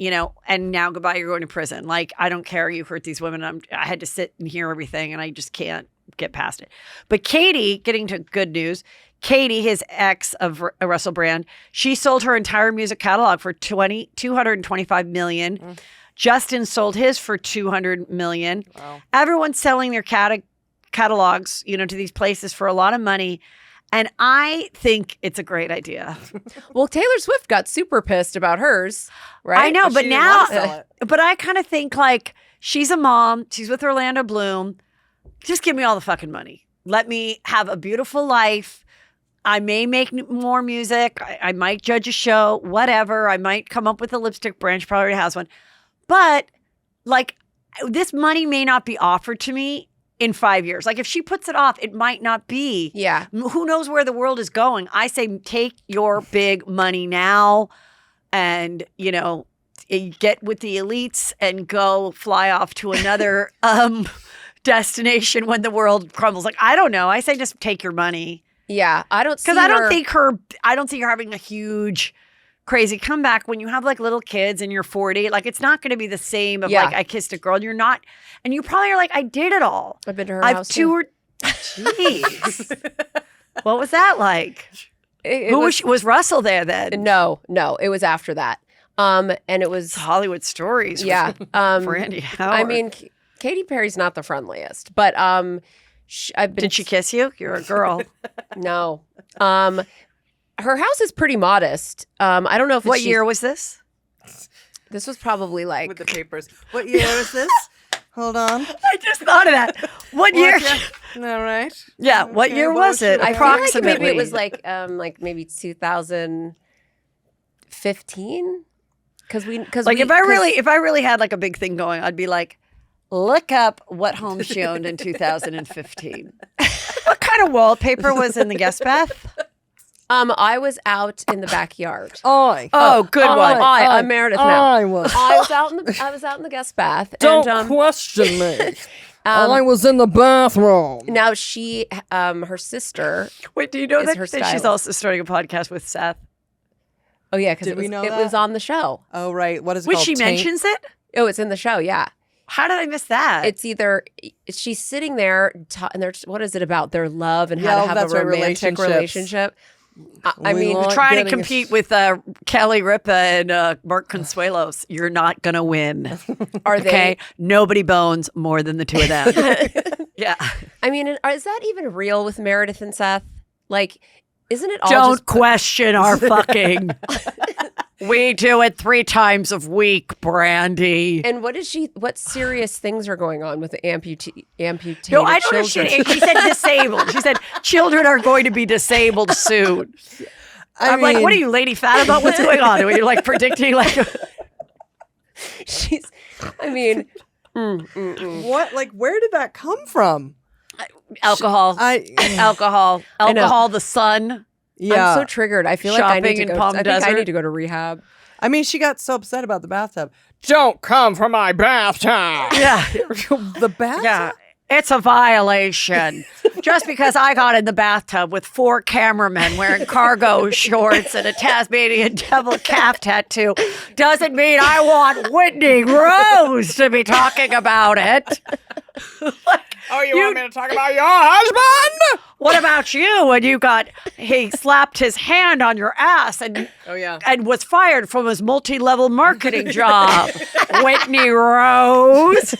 and now goodbye, you're going to prison. Like, I don't care. You hurt these women. I had to sit and hear everything and I just can't get past it. But Katie, getting to good news, Katie, his ex of Russell Brand, she sold her entire music catalog for $225 million. Mm. Justin sold his for $200 million. Wow. Everyone's selling their catalogs, to these places for a lot of money. And I think it's a great idea. Well, Taylor Swift got super pissed about hers, right? I know, but now, but I kind of think like she's a mom. She's with Orlando Bloom. Just give me all the fucking money. Let me have a beautiful life. I may make more music. I might judge a show, whatever. I might come up with a lipstick brand. She probably already has one. But like this money may not be offered to me in 5 years. Like if she puts it off, it might not be. Yeah. Who knows where the world is going? I say take your big money now and, get with the elites and go fly off to another destination when the world crumbles. Like, I don't know. I say just take your money. Yeah, I don't think you're having a huge, crazy comeback when you have like little kids and you're 40. Like it's not going to be the same of like I kissed a girl. You're not, and you probably are like I did it all. I've been to her house too. Jeez, what was that like? Was Russell there then? No, it was after that. And it was it's Hollywood stories. Yeah, Brandy. I mean, Katy Perry's not the friendliest, but Did she kiss you? You're a girl. No. Her house is pretty modest. I don't know if What year was this? This was probably like with the papers. What year was this? Hold on. I just thought of that. What year? All right. Yeah. What year was it? I approximately. feel like maybe it was like maybe 2015. Because if I really had like a big thing going, I'd be like look up what home she owned in 2015. What kind of wallpaper was in the guest bath? I was out in the backyard. Oh, good one. I'm Meredith now. I was out in the guest bath. Don't and, question me. I was in the bathroom. Now she, her sister. Wait, do you know is that her she's stylist. also starting a podcast with Seth? Oh yeah, because Did we know it that? was on the show. Oh, right. What is it Which called? she Taint? mentions it? Oh, it's in the show. Yeah, How did I miss that? it's either she's sitting there and they're what is it about their love and how Yeah, to have that's a right, romantic relationship. I We mean, like trying to getting compete with Kelly Ripa and Mark Consuelos. You're not going to win. are they? Okay? Nobody bones more than the two of them. Yeah. I mean, is that even real with Meredith and Seth? Like, isn't it all Don't just question our fucking. We do it 3 times a week, Brandy. And what serious things are going on with the amputated No, I don't know. children? She said disabled. She said children are going to be disabled soon. I'm like, what are you, Lady Fat, about what's going on? Are you like predicting like? She's, I mean, What? Like, where did that come from? Alcohol. Alcohol. Alcohol. The sun. Yeah. I'm so triggered. I feel like I need Shopping to in go. Palm I think I Desert. need to go to rehab. I mean, she got so upset about the bathtub. Don't come from my bathtub. Yeah. The bathtub? Yeah. It's a violation. Just because I got in the bathtub with 4 cameramen wearing cargo shorts and a Tasmanian devil calf tattoo doesn't mean I want Whitney Rose to be talking about it. Oh, you want me to talk about your husband? What about you when he slapped his hand on your ass and was fired from his multi-level marketing job? Whitney Rose.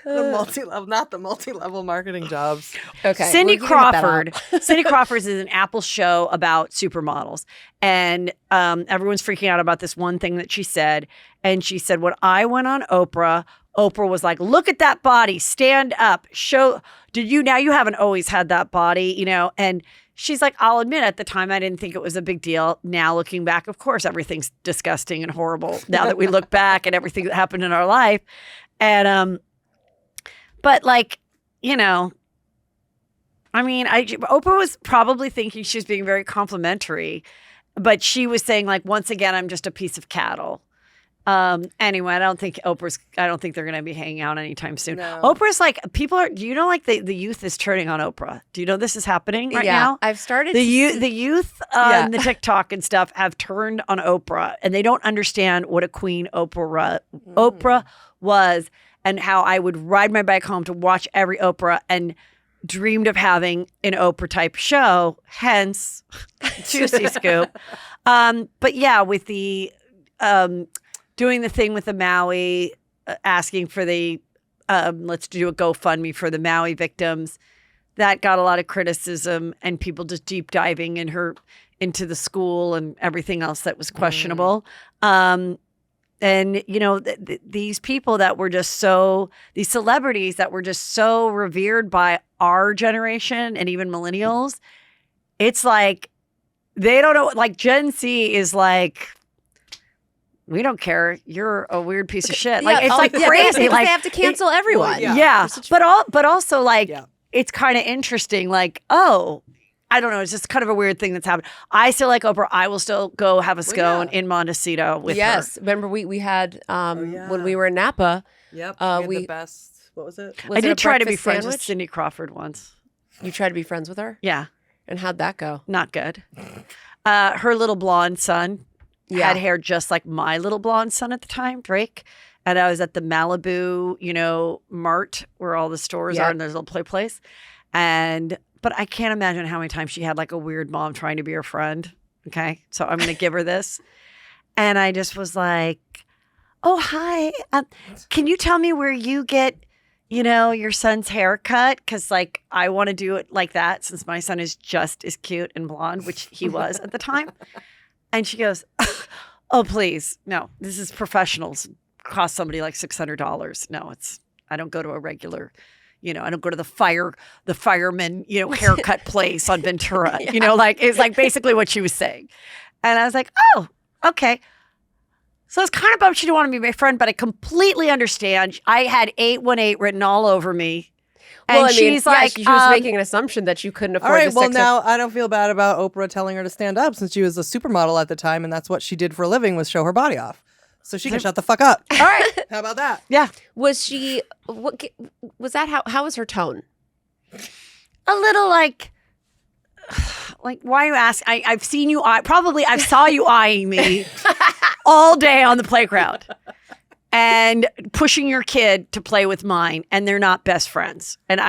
Not the multi-level marketing jobs. Okay, Cindy we'll get that Crawford. out. Cindy Crawford is an Apple show about supermodels. And everyone's freaking out about this one thing that she said. And she said, when I went on Oprah, Oprah was like, look at that body, stand up, show. Now you haven't always had that body, and she's like, I'll admit at the time I didn't think it was a big deal. Now looking back, of course, everything's disgusting and horrible now that we look back at everything that happened in our life. And, but like, I mean, Oprah was probably thinking she was being very complimentary, but she was saying like, once again, I'm just a piece of cattle. Anyway, I don't think they're going to be hanging out anytime soon. No. Oprah's like, the youth is turning on Oprah. Do you know this is happening right now? I've started The youth Yeah. and the TikTok and stuff have turned on Oprah, and they don't understand what a queen Oprah was, and how I would ride my bike home to watch every Oprah and dreamed of having an Oprah type show. Hence, Juicy Scoop. But yeah, with the doing the thing with the Maui, asking for the let's do a GoFundMe for the Maui victims. That got a lot of criticism and people just deep diving into the school and everything else that was questionable. And, these people that were just these celebrities that were just so revered by our generation and even millennials, it's like, they don't know, like Gen Z is like, we don't care. You're a weird piece of shit. Like it's like crazy. They Like have to cancel everyone. Yeah. But also like it's kind of interesting. Like, oh, I don't know. It's just kind of a weird thing that's happened. I still like Oprah. I will still go have a scone in Montecito with her. Yes. Remember we had when we were in Napa. Yep. we had the best. What was it? I did try to be friends sandwich? with Cindy Crawford once. You tried to be friends with her? Yeah. And how'd that go? Not good. Her little blonde son had hair just like my little blonde son at the time, Drake. And I was at the Malibu, Mart where all the stores are and there's a little place. But I can't imagine how many times she had like a weird mom trying to be her friend. Okay. So I'm going to give her this. And I just was like, oh, hi. Can you tell me where you get, your son's haircut? Because like, I want to do it like that since my son is just as cute and blonde, which he was at the time. And she goes, oh, please. No, this is professionals. Cost somebody like $600. No, I don't go to a regular, I don't go to the fireman, haircut place on Ventura. It's like basically what she was saying. And I was like, oh, okay. So I was kind of bummed she didn't want to be my friend, but I completely understand. I had 818 written all over me. And Well, I mean, she's like, she was making an assumption that you couldn't afford All right, the well, 6 now I don't feel bad about Oprah telling her to stand up since she was a supermodel at the time, and that's what she did for a living was show her body off. So she can shut the fuck up. all right. How about that? Yeah. Was she, was that, how was her tone? A little like why are you asking? I've seen you, I've saw you eyeing me all day on the playground and pushing your kid to play with mine, and they're not best friends. And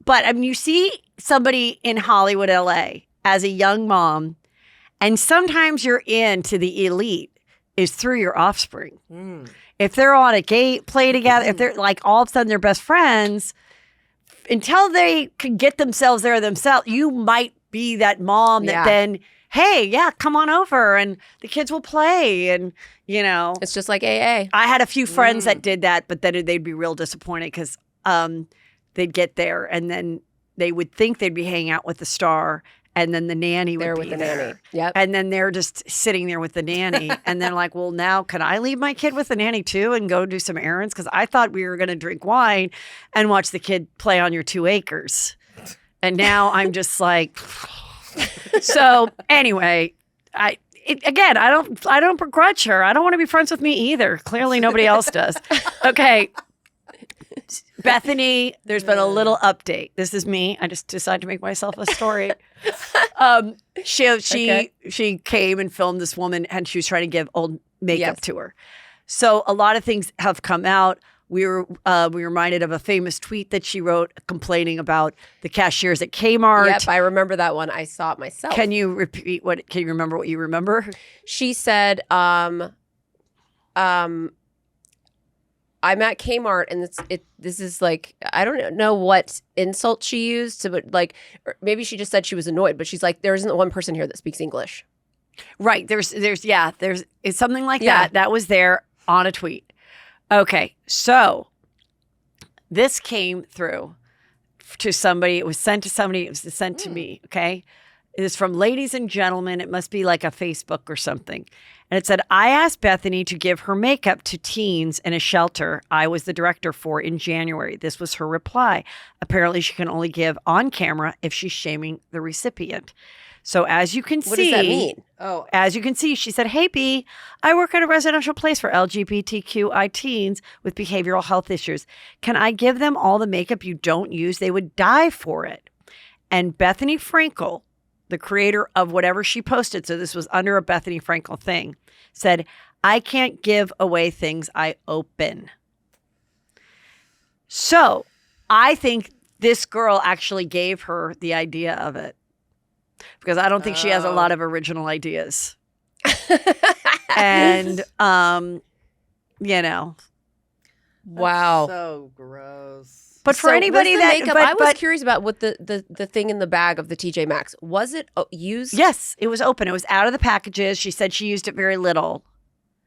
but I mean, you see somebody in Hollywood, LA as a young mom, and sometimes you're into the elite is through your offspring. If they're on a play together, if they're like all of a sudden they're best friends, until they can get themselves there themselves, you might be that mom that then, hey, yeah, come on over and the kids will play. And, It's just like AA. I had a few friends that did that, but then they'd be real disappointed because they'd get there and then they would think they'd be hanging out with the star. And then the nanny would be there. Nanny. Yep. And then they're just sitting there with the nanny. And they're like, well, now can I leave my kid with the nanny too and go do some errands? Because I thought we were going to drink wine and watch the kid play on your 2 acres. And now I'm just like, so anyway, I don't begrudge her. I don't want to be friends with me either. Clearly nobody else does. Okay. Bethany, there's been a little update. This is me. I just decided to make myself a story. She came and filmed this woman, and she was trying to give old makeup to her. So a lot of things have come out. We were reminded of a famous tweet that she wrote complaining about the cashiers at Kmart. Yep, I remember that one. I saw it myself. Can you repeat can you remember what you remember? She said, I'm at Kmart and this is like, I don't know what insult she used but like, or maybe she just said she was annoyed, but she's like, there isn't one person here that speaks English. Right. There's it's something like that. That was there on a tweet. Okay. So this came through to somebody. It was sent to somebody. It was sent to me. Okay. It is from Ladies and Gentlemen. It must be like a Facebook or something. And it said, I asked Bethany to give her makeup to teens in a shelter I was the director for in January. This was her reply. Apparently, she can only give on camera if she's shaming the recipient. So as you can see. What does that mean? Oh, as you can see, she said, hey, B, I work at a residential place for LGBTQI teens with behavioral health issues. Can I give them all the makeup you don't use? They would die for it. And Bethany Frankel, the creator of whatever she posted, so this was under a Bethany Frankel thing, said, I can't give away things I open. So I think this girl actually gave her the idea of it because I don't think she has a lot of original ideas. And, Wow. So gross. But for anybody that makeup, I was curious about what the thing in the bag of the TJ Maxx, was it used? Yes, it was open. It was out of the packages. She said she used it very little.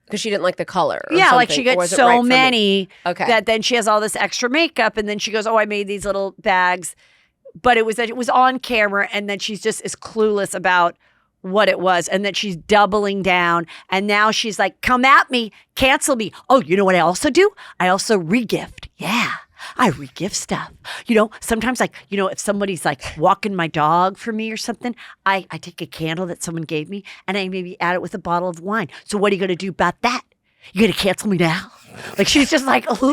Because she didn't like the color. Yeah, like she gets so many Okay. that then she has all this extra makeup, and then she goes, "Oh, I made these little bags," but it was on camera, and then she's just as clueless about what it was, and that she's doubling down, and now she's like, "Come at me, cancel me." Oh, you know what I also do? I also regift. Yeah. I regift stuff. Sometimes if somebody's like walking my dog for me or something, I take a candle that someone gave me and I maybe add it with a bottle of wine. So what are you going to do about that? You going to cancel me now? Like she's just like, listen,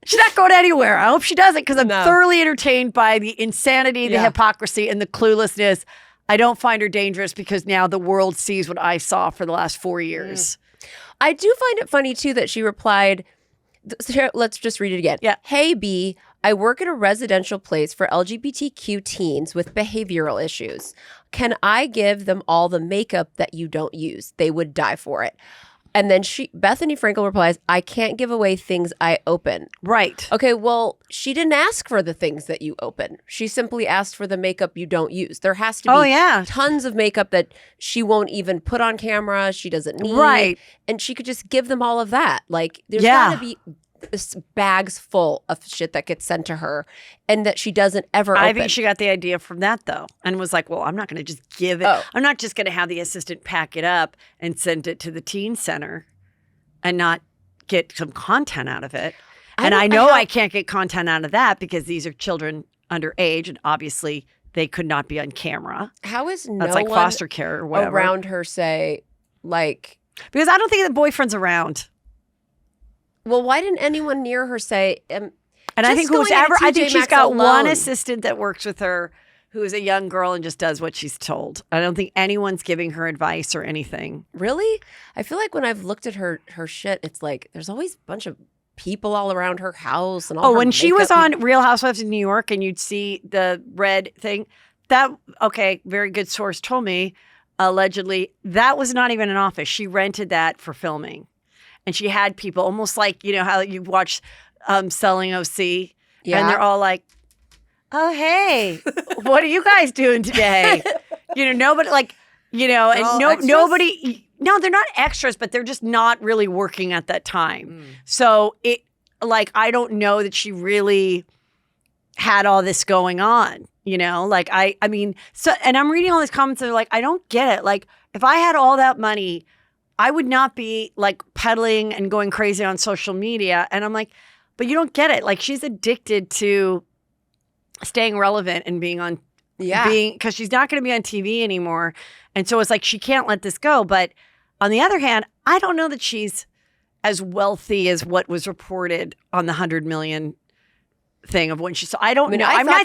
she's not going anywhere. I hope she doesn't because I'm thoroughly entertained by the insanity, the hypocrisy, and the cluelessness. I don't find her dangerous because now the world sees what I saw for the last 4 years. I do find it funny, too, that she replied, let's just read it again. Yeah. Hey, B, I work at a residential place for LGBTQ teens with behavioral issues. Can I give them all the makeup that you don't use? They would die for it. And then Bethany Frankel replies, I can't give away things I open. Right. Okay, well, she didn't ask for the things that you open. She simply asked for the makeup you don't use. There has to be tons of makeup that she won't even put on camera. She doesn't need. Right. And she could just give them all of that. Like, there's got to be bags full of shit that gets sent to her and that she doesn't ever I open. think she got the idea from that, though, and was like, well, I'm not going to just give it. Oh. I'm not just going to have the assistant pack it up and send it to the teen center and not get some content out of it. And I know I can't get content out of that because these are children underage, and obviously they could not be on camera. How is no That's like one foster care or whatever around her say, like... Because I don't think the boyfriend's around. Well, why didn't anyone near her say... and I think I think she's got one assistant that works with her who is a young girl and just does what she's told. I don't think anyone's giving her advice or anything. Really? I feel like when I've looked at her shit, it's like there's always a bunch of people all around her house and all. Oh, when she was on Real Housewives of New York and you'd see the red thing, very good source told me, allegedly, that was not even an office. She rented that for filming. And she had people almost like, you know, how you watch Selling OC. Yeah. And they're all like, oh, hey, what are you guys doing today? You know, nobody like, you know, and nobody, no, they're not extras, but they're just not really working at that time. So I don't know that she really had all this going on, you know, like I mean, so, and I'm reading all these comments that are like, I don't get it. Like if I had all that money, I would not be like peddling and going crazy on social media. And I'm like, but you don't get it. Like she's addicted to staying relevant and being on, because she's not going to be on TV anymore. And so it's like, she can't let this go. But on the other hand, I don't know that she's as wealthy as what was reported on the 100 million thing of when she saw. I don't know. I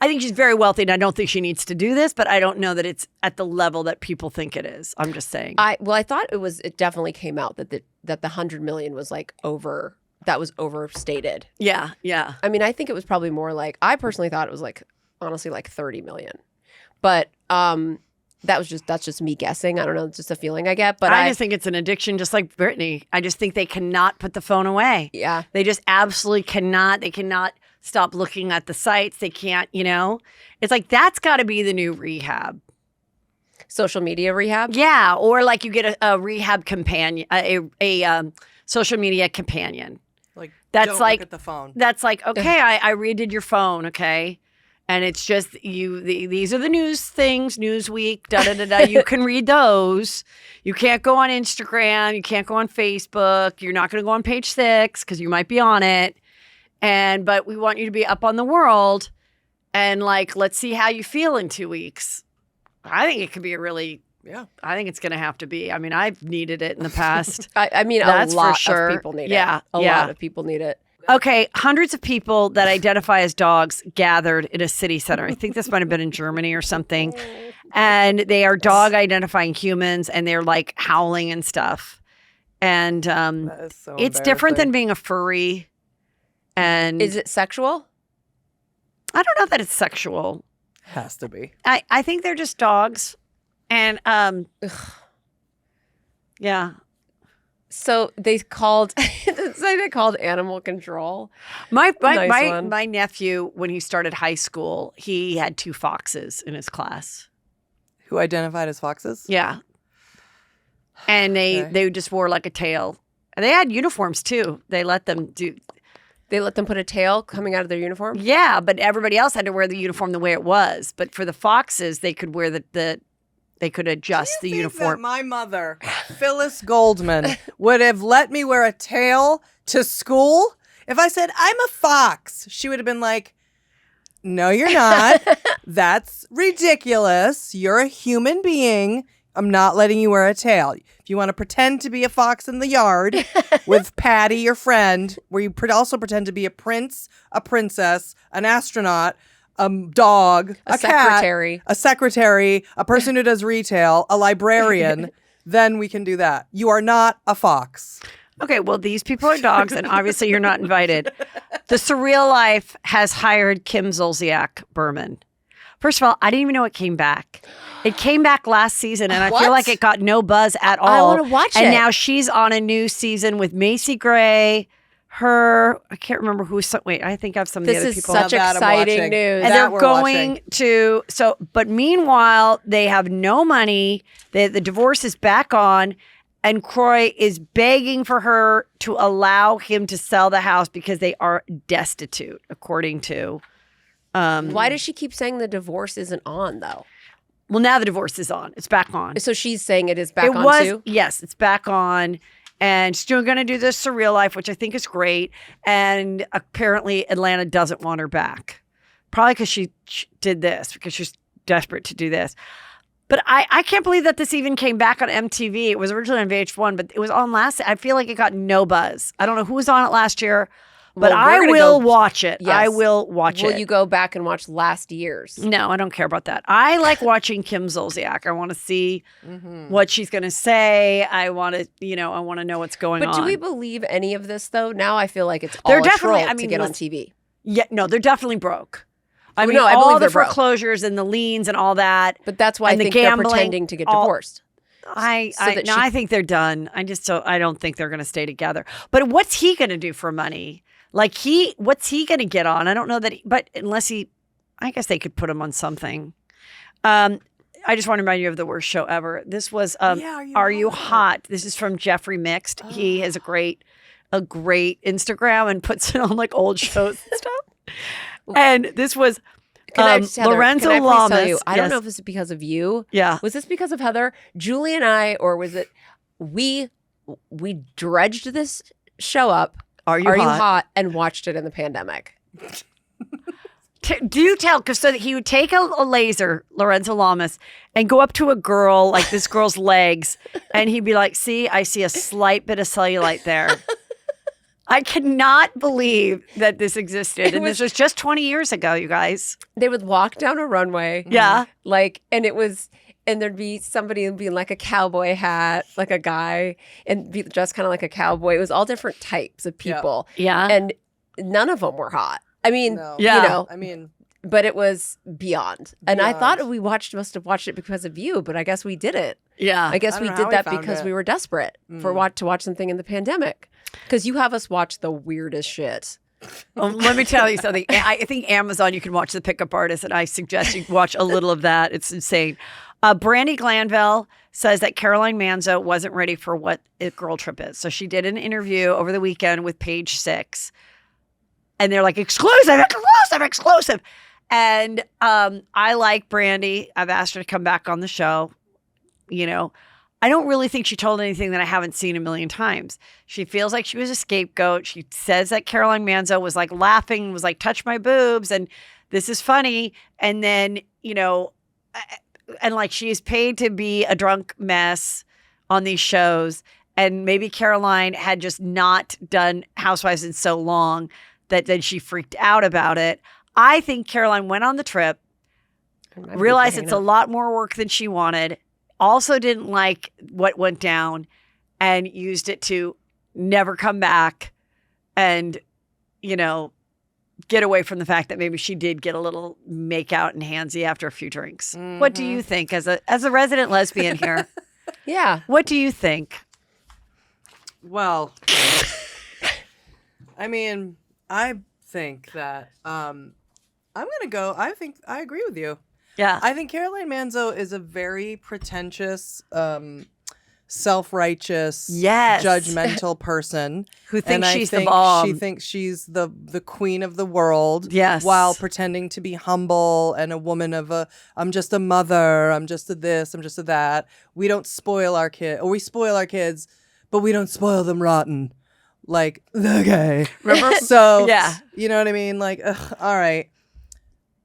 think she's very wealthy and I don't think she needs to do this, but I don't know that it's at the level that people think it is. I'm just saying. I thought it definitely came out that the 100 million was like that was overstated. Yeah, yeah. I mean, I think it was probably more like, I personally thought it was like, honestly, like 30 million. But that's just me guessing. I don't know. It's just a feeling I get. But I just think it's an addiction, just like Britney. I just think they cannot put the phone away. Yeah. They just absolutely cannot. They cannot stop looking at the sites. They can't, you know. It's like, that's got to be the new rehab. Social media rehab? Yeah. Or like you get a rehab companion, a social media companion. Like, that's don't like, look at the phone. That's like, okay, I redid your phone, okay? And it's just these are the news things, Newsweek, da-da-da-da. You can read those. You can't go on Instagram. You can't go on Facebook. You're not going to go on Page 6 because you might be on it. But we want you to be up on the world. And like, let's see how you feel in 2 weeks. I think it could be I think it's going to have to be. I mean, I've needed it in the past. I mean, that's a lot for sure. of people need it. Yeah. A lot of people need it. Okay, hundreds of people that identify as dogs gathered in a city center. I think this might have been in Germany or something. And they are dog identifying humans and they're like howling and stuff. And it's different than being a furry. And is it sexual? I don't know that it's sexual. Has to be. I think they're just dogs. And yeah. So they called animal control. My nephew, when he started high school, he had 2 foxes in his class. Who identified as foxes? Yeah. And they just wore like a tail. And they had uniforms too. They let them put a tail coming out of their uniform? Yeah, but everybody else had to wear the uniform the way it was. But for the foxes, they could wear they could adjust the uniform. That my mother, Phyllis Goldman, would have let me wear a tail to school? If I said, I'm a fox, she would have been like, no, you're not. That's ridiculous. You're a human being. I'm not letting you wear a tail. If you want to pretend to be a fox in the yard with Patty, your friend, where you also pretend to be a prince, a princess, an astronaut, a dog, a secretary, cat, a secretary, a person who does retail, a librarian, then we can do that. You are not a fox. Okay, well, these people are dogs, and obviously you're not invited. The Surreal Life has hired Kim Zolciak Berman. First of all, I didn't even know it came back. It came back last season, and I feel like it got no buzz at all. I want to watch it. And now she's on a new season with Macy Gray. I can't remember who's. Wait, I think I have some of the other people. This is such exciting news. And they're going to. But meanwhile, they have no money. The divorce is back on. And Croy is begging for her to allow him to sell the house because they are destitute, according to. Why does she keep saying the divorce isn't on, though? Well, now the divorce is on. It's back on. So she's saying it is back on, too? Yes, it's back on. And she's still going to do the Surreal Life, which I think is great. And apparently Atlanta doesn't want her back. Probably because she did this, because she's desperate to do this. But I can't believe that this even came back on MTV. It was originally on VH1, but it was on I feel like it got no buzz. I don't know who was on it last year, but I will watch it. Yes. I will watch it. Will you go back and watch last year's? No, I don't care about that. I like watching Kim Zolciak. I want to see what she's going to say. I want to, I want to know what's going on. But do we believe any of this, though? Now I feel like it's all a troll to get on TV. Yeah, no, they're definitely broke. I mean, I all believe the they're broke. foreclosures and the liens and all that. But that's why I think they're pretending to get divorced. I think they're done. I don't think they're going to stay together. But what's he going to do for money? Like what's he going to get on? I don't know that, but I guess they could put him on something. I just want to remind you of the worst show ever. This was Are You Hot? This is from Jeffrey Mixed. Oh. He has a great Instagram and puts it on like old shows and stuff. And this was Lorenzo Lamas. I don't know if this is because of you. Yeah. Was this because of Heather, Julie, and I, or was it we dredged this show up? Are You Hot? And watched it in the pandemic. Do tell, because so that he would take a laser, Lorenzo Lamas, and go up to a girl, like this girl's legs, and he'd be like, "See, I see a slight bit of cellulite there." I cannot believe that this existed. And this was just 20 years ago, you guys. They would walk down a runway. Yeah. And there'd be somebody who'd be in like a cowboy hat, like a guy, and be dressed kind of like a cowboy. It was all different types of people. Yeah. And none of them were hot. I mean, but it was beyond. And I thought we must have watched it because of you, but I guess we didn't. Yeah. I guess we did that because we were desperate to watch something in the pandemic. Because you have us watch the weirdest shit. Let me tell you something. I think Amazon, you can watch The Pickup Artist, and I suggest you watch a little of that. It's insane. Brandi Glanville says that Caroline Manzo wasn't ready for what a girl trip is. So she did an interview over the weekend with Page Six. And they're like, exclusive. And I like Brandi. I've asked her to come back on the show. I don't really think she told anything that I haven't seen a million times. She feels like she was a scapegoat. She says that Caroline Manzo was like laughing, was like, touch my boobs, and this is funny. And then, and like she is paid to be a drunk mess on these shows. And maybe Caroline had just not done Housewives in so long that then she freaked out about it. I think Caroline went on the trip, realized it's a lot more work than she wanted, also didn't like what went down, and used it to never come back and, get away from the fact that maybe she did get a little make out and handsy after a few drinks. Mm-hmm. What do you think as a resident lesbian here? Yeah. What do you think? Well, I mean, I think that I'm going to go. I think I agree with you. Yeah. I think Caroline Manzo is a very pretentious, self-righteous, judgmental person who thinks she's the bomb. She thinks she's the queen of the world. Yes. While pretending to be humble and a woman of I'm just a mother, I'm just a this, I'm just a that. We don't spoil our kids, or we spoil our kids, but we don't spoil them rotten. Like, okay. Remember? So, yeah. You know what I mean? Like, all right.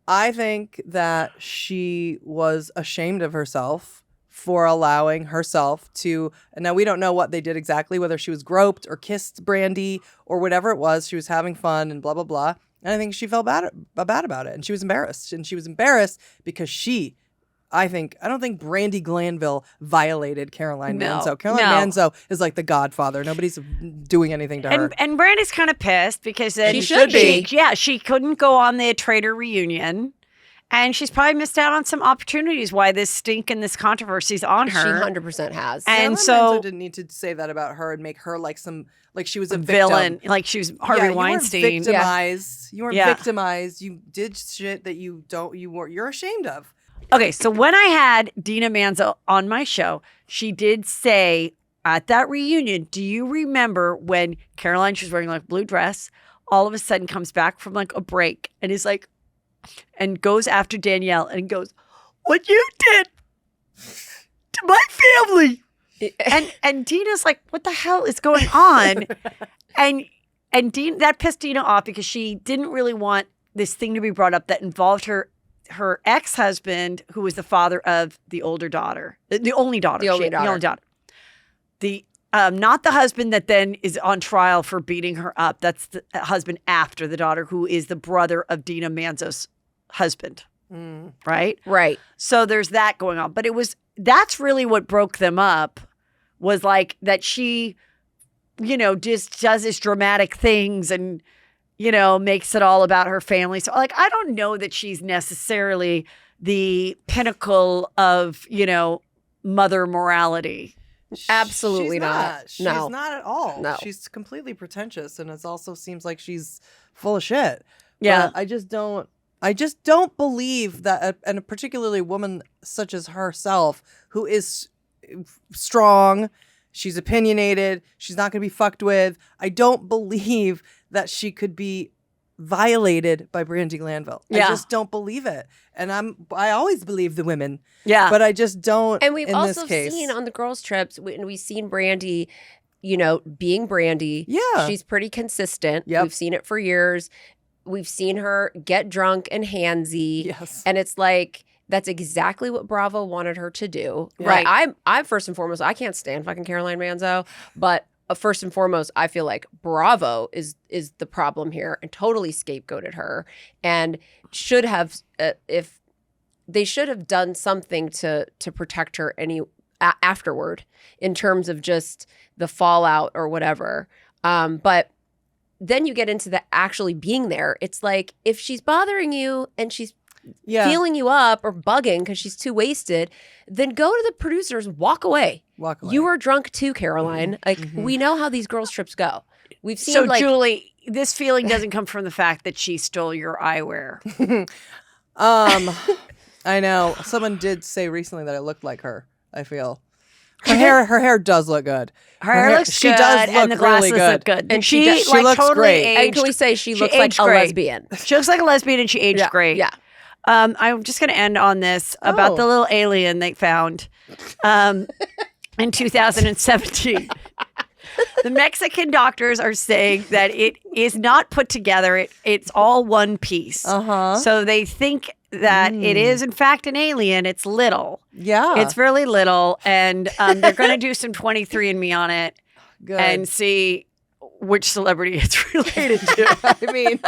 I think that she was ashamed of herself for allowing herself to, and now we don't know what they did exactly, whether she was groped or kissed Brandy or whatever it was. She was having fun and blah, blah, blah. And I think she felt bad about it. And she was embarrassed. And she was embarrassed because I don't think Brandi Glanville violated Caroline Manzo. Caroline Manzo is like the godfather. Nobody's doing anything to her. And Brandi's kind of pissed because she should be. She couldn't go on the Trader reunion. And she's probably missed out on some opportunities why this stink and this controversy's on her. She 100% has. And Caroline so Manzo didn't need to say that about her and make her like she was a villain, victim. like she was Harvey Weinstein. You weren't victimized. You weren't victimized. You did shit that you're ashamed of. Okay, so when I had Dina Manzo on my show, she did say at that reunion, do you remember when Caroline, she's wearing like a blue dress, all of a sudden comes back from like a break and is like, and goes after Danielle and goes, what you did to my family. And Dina's like, what the hell is going on? And Dina, that pissed Dina off because she didn't really want this thing to be brought up that involved her ex-husband, who was the father of the older daughter, the only daughter. Not the husband that then is on trial for beating her up. That's the husband after the daughter, who is the brother of Dina Manzo's husband. Right? Right. So there's that going on. But that's really what broke them up, was like that she, just does this dramatic things and, makes it all about her family. So like, I don't know that she's necessarily the pinnacle of, mother morality. Absolutely not. She's No. not at all. No. She's completely pretentious, and it also seems like she's full of shit. Yeah. But I just don't believe that, and particularly a woman such as herself, who is strong, she's opinionated, she's not going to be fucked with. I don't believe that she could be violated by Brandi Glanville. Yeah. I just don't believe it. And I always believe the women. Yeah. But I just don't. And we've in also this case. seen on the girls' trips, and we've seen Brandy, being Brandy. Yeah. She's pretty consistent. Yep. We've seen it for years. We've seen her get drunk and handsy. Yes. And it's like, that's exactly what Bravo wanted her to do. Yeah. Right. I'm first and foremost, I can't stand fucking Caroline Manzo, but first and foremost, I feel like Bravo is the problem here and totally scapegoated her, and should have, if they should have done something to protect her afterward in terms of just the fallout or whatever. But then you get into the actually being there. It's like, if she's bothering you and she's feeling you up or bugging because she's too wasted, then go to the producers, walk away. You are drunk too, Caroline. Like, we know how these girls' trips go. We've seen, So, Julie, this feeling doesn't come from the fact that she stole your eyewear. I know. Someone did say recently that I looked like her, I feel. Her hair does look good. Her hair looks she good, does look and the glasses really good. look good. And she she looks totally great. aged. And can we say she looks like aged a great. lesbian? She looks like a lesbian, and she aged great. Yeah. I'm just going to end on this about the little alien they found in 2017. The Mexican doctors are saying that it is not put together. It's all one piece. So they think that it is, in fact, an alien. It's little. Yeah. It's really little. And they're going to do some 23andMe on it Good. and see which celebrity it's related to. I mean,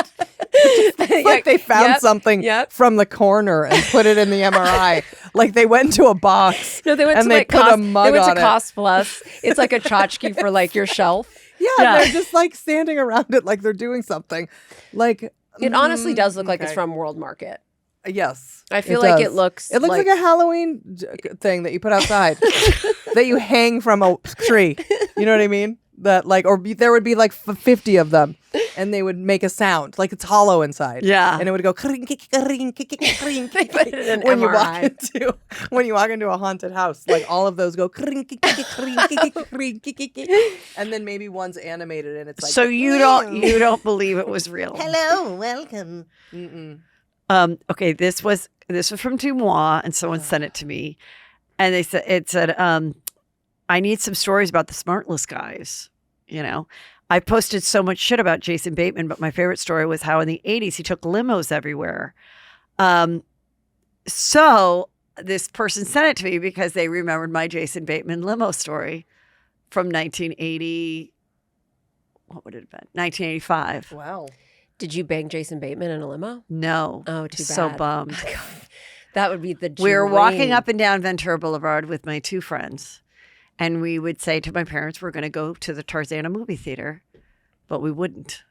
it's like they found something from the corner and put it in the MRI. Like they went into a box. No, they went and to they like put a mug they went on to it. Cost Plus. It's like a tchotchke for like your shelf. Yeah, they're just like standing around it like they're doing something. Like It honestly does look like it's from World Market. Yes. I feel like it looks like a Halloween thing that you put outside that you hang from a tree. You know what I mean? That like, or there would be like 50 of them, and they would make a sound like it's hollow inside. Yeah, and it would go when you walk into a haunted house. Like all of those go and then maybe one's animated and it's like. So you don't believe it was real? Hello, welcome. Okay, this was from Dumois, and someone sent it to me, and it said I need some stories about the Smartless guys. I posted so much shit about Jason Bateman, but my favorite story was how in the 80s he took limos everywhere. So this person sent it to me because they remembered my Jason Bateman limo story from 1980. What would it have been? 1985. Wow. Did you bang Jason Bateman in a limo? No. Oh, too bad. So bummed. That would be the dream. We were walking up and down Ventura Boulevard with my two friends, and we would say to my parents, we're going to go to the Tarzana movie theater, but we wouldn't.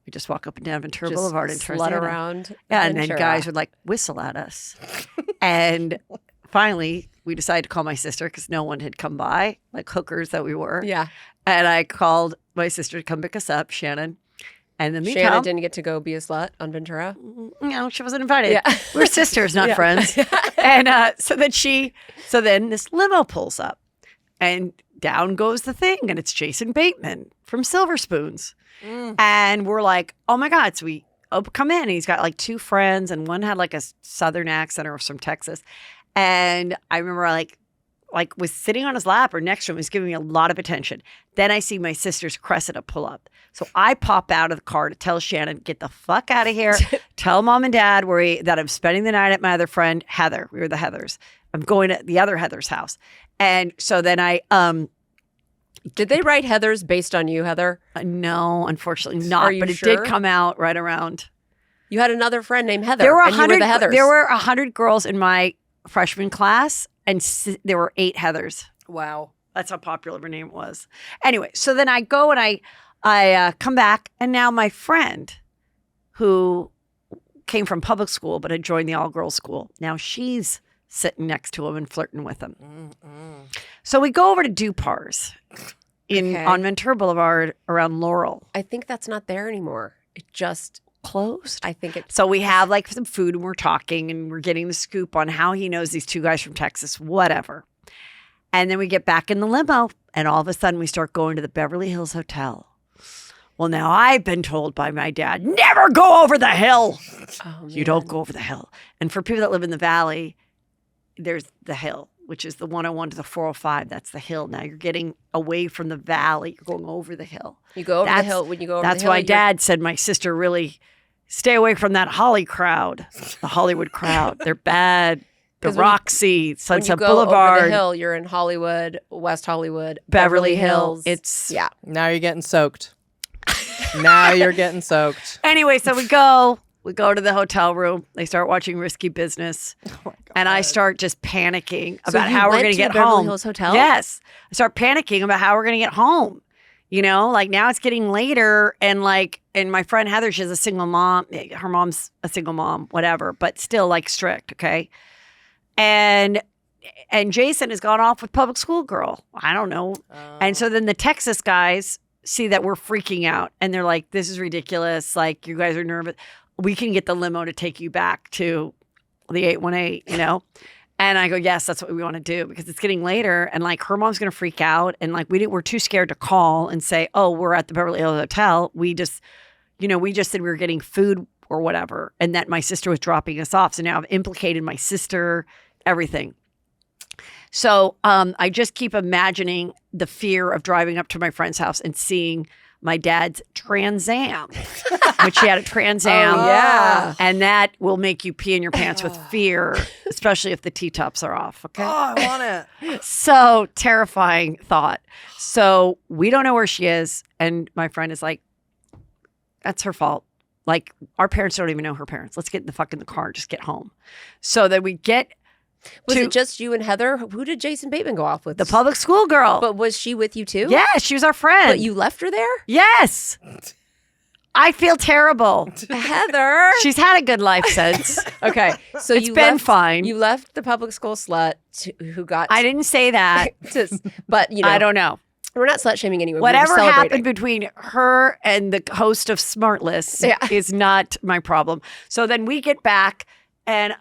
We just walk up and down Ventura Boulevard and slut Tarzana. around. Yeah, and then Ventura. guys would like whistle at us. And finally, we decided to call my sister because no one had come by, like hookers that we were. Yeah. And I called my sister to come pick us up, Shannon. And then Shannon didn't get to go be a slut on Ventura. No, she wasn't invited. Yeah. We're sisters, not friends. And so then this limo pulls up. And down goes the thing, and it's Jason Bateman from Silver Spoons. And we're like, oh my God. So we come in, and he's got like 2 friends, and one had like a Southern accent or was from Texas. And I remember like was sitting on his lap or next to him, was giving me a lot of attention. Then I see my sister's Cressida pull up. So I pop out of the car to tell Shannon, get the fuck out of here. Tell mom and dad that I'm spending the night at my other friend, Heather. We were the Heathers. I'm going to the other Heather's house. And so then I Did they write Heathers based on you, Heather? No, unfortunately not. But it sure? did come out right around. You had another friend named Heather. There were and you were the Heathers. There were 100 girls in my freshman class, and there were 8 Heathers. Wow. That's how popular her name was. Anyway, so then I go and I come back, and now my friend who came from public school but had joined the all-girls school, now she's sitting next to him and flirting with him. So we go over to Dupar's on Ventura Boulevard around Laurel. I think that's not there anymore. It just closed. I think it. So we have like some food, and we're talking, and we're getting the scoop on how he knows these 2 guys from Texas, whatever. And then we get back in the limo, and all of a sudden we start going to the Beverly Hills Hotel. Well, now I've been told by my dad, never go over the hill. Oh, you don't go over the hill. And for people that live in the valley, there's the hill, which is the 101 to the 405. That's the hill. Now you're getting away from the valley. You're going over the hill. You go over the hill when you go over the hill. That's why Dad said my sister really stay away from that Holly crowd, the Hollywood crowd. They're bad. The Roxy, Sunset Boulevard. When you go over the hill, you're in Hollywood, West Hollywood, Beverly Hills. Yeah. Now you're getting soaked. Now you're getting soaked. Anyway, so we go to the hotel room. They start watching Risky Business. Oh my God. And I start just panicking about how we're going to get home. Beverly Hills Hotel? Yes. I start panicking about how we're going to get home. You know, like now it's getting later, and my friend Heather, she's a single mom. Her mom's a single mom, whatever, but still like strict, okay? And Jason has gone off with public school girl. I don't know. And so then the Texas guys see that we're freaking out, and they're like, this is ridiculous. Like, you guys are nervous. We can get the limo to take you back to the 818, you know? And I go, yes, that's what we want to do, because it's getting later, and like her mom's going to freak out. And like we're too scared to call and say, oh, we're at the Beverly Hills Hotel. We just said we were getting food or whatever, and that my sister was dropping us off. So now I've implicated my sister, everything. So I just keep imagining the fear of driving up to my friend's house and seeing my dad's Trans Am, which he had a Trans Am. Oh, yeah. And that will make you pee in your pants with fear, especially if the T-tops are off. Okay. Oh, I want it. So terrifying thought. So we don't know where she is. And my friend is like, that's her fault. Like, our parents don't even know her parents. Let's get in the car and just get home. So then we get Was it just you and Heather? Who did Jason Bateman go off with? the public school girl. But was she with you too? Yeah, she was our friend. But you left her there? Yes. I feel terrible. Heather. She's had a good life since. Okay. So It's been fine. You left the public school slut who got I didn't say that. but you know, I don't know. We're not slut shaming anyone. Whatever we're celebrating. happened between her and the host of Smartless is not my problem. So then we get back, and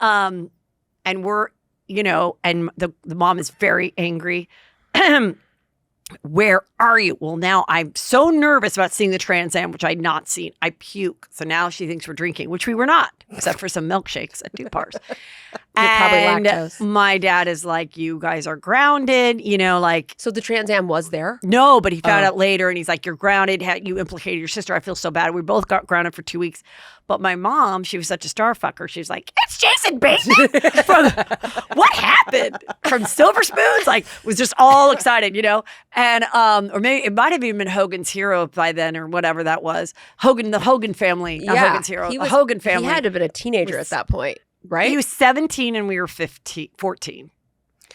we're, you know, and the mom is very angry. Where are you? Well, now I'm so nervous about seeing the Trans Am, which I'd not seen. I puke. So now she thinks we're drinking, which we were not, except for some milkshakes at Dupar's. Probably And lactose. my dad is like, you guys are grounded, you know, like. So the Trans Am was there? No, but he found out later, and he's like, you're grounded. You implicated your sister. I feel so bad. We both got grounded for 2 weeks. But my mom, she was such a star fucker. She was like, it's Jason Bateman from what happened from Silver Spoons? Like, was just all excited, you know? And, or maybe it might have even been Hogan's Hero by then, or whatever that was. The Hogan family, not Hogan's Hero, the Hogan family. He had to have been a teenager at that point, right? He was 17 and we were 14. Okay.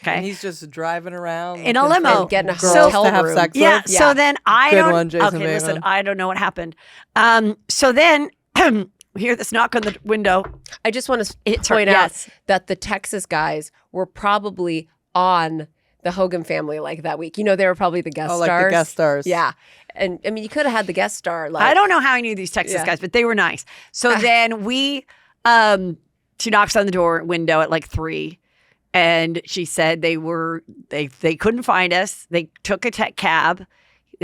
And he's just driving around in a limo, and getting a girls hotel to have room. sex Yeah. with. So then I Good don't. one, Jason okay, listen. Bateman. I don't know what happened. So then we hear this knock on the window. I just want to point out that the Texas guys were probably on the Hogan family like that week. You know, they were probably the guest stars. Like the guest stars. Yeah. And I mean, you could have had the guest star. Like, I don't know how I knew these Texas guys, but they were nice. So then she knocks on the window at like 3. And she said they couldn't find us. They took a cab.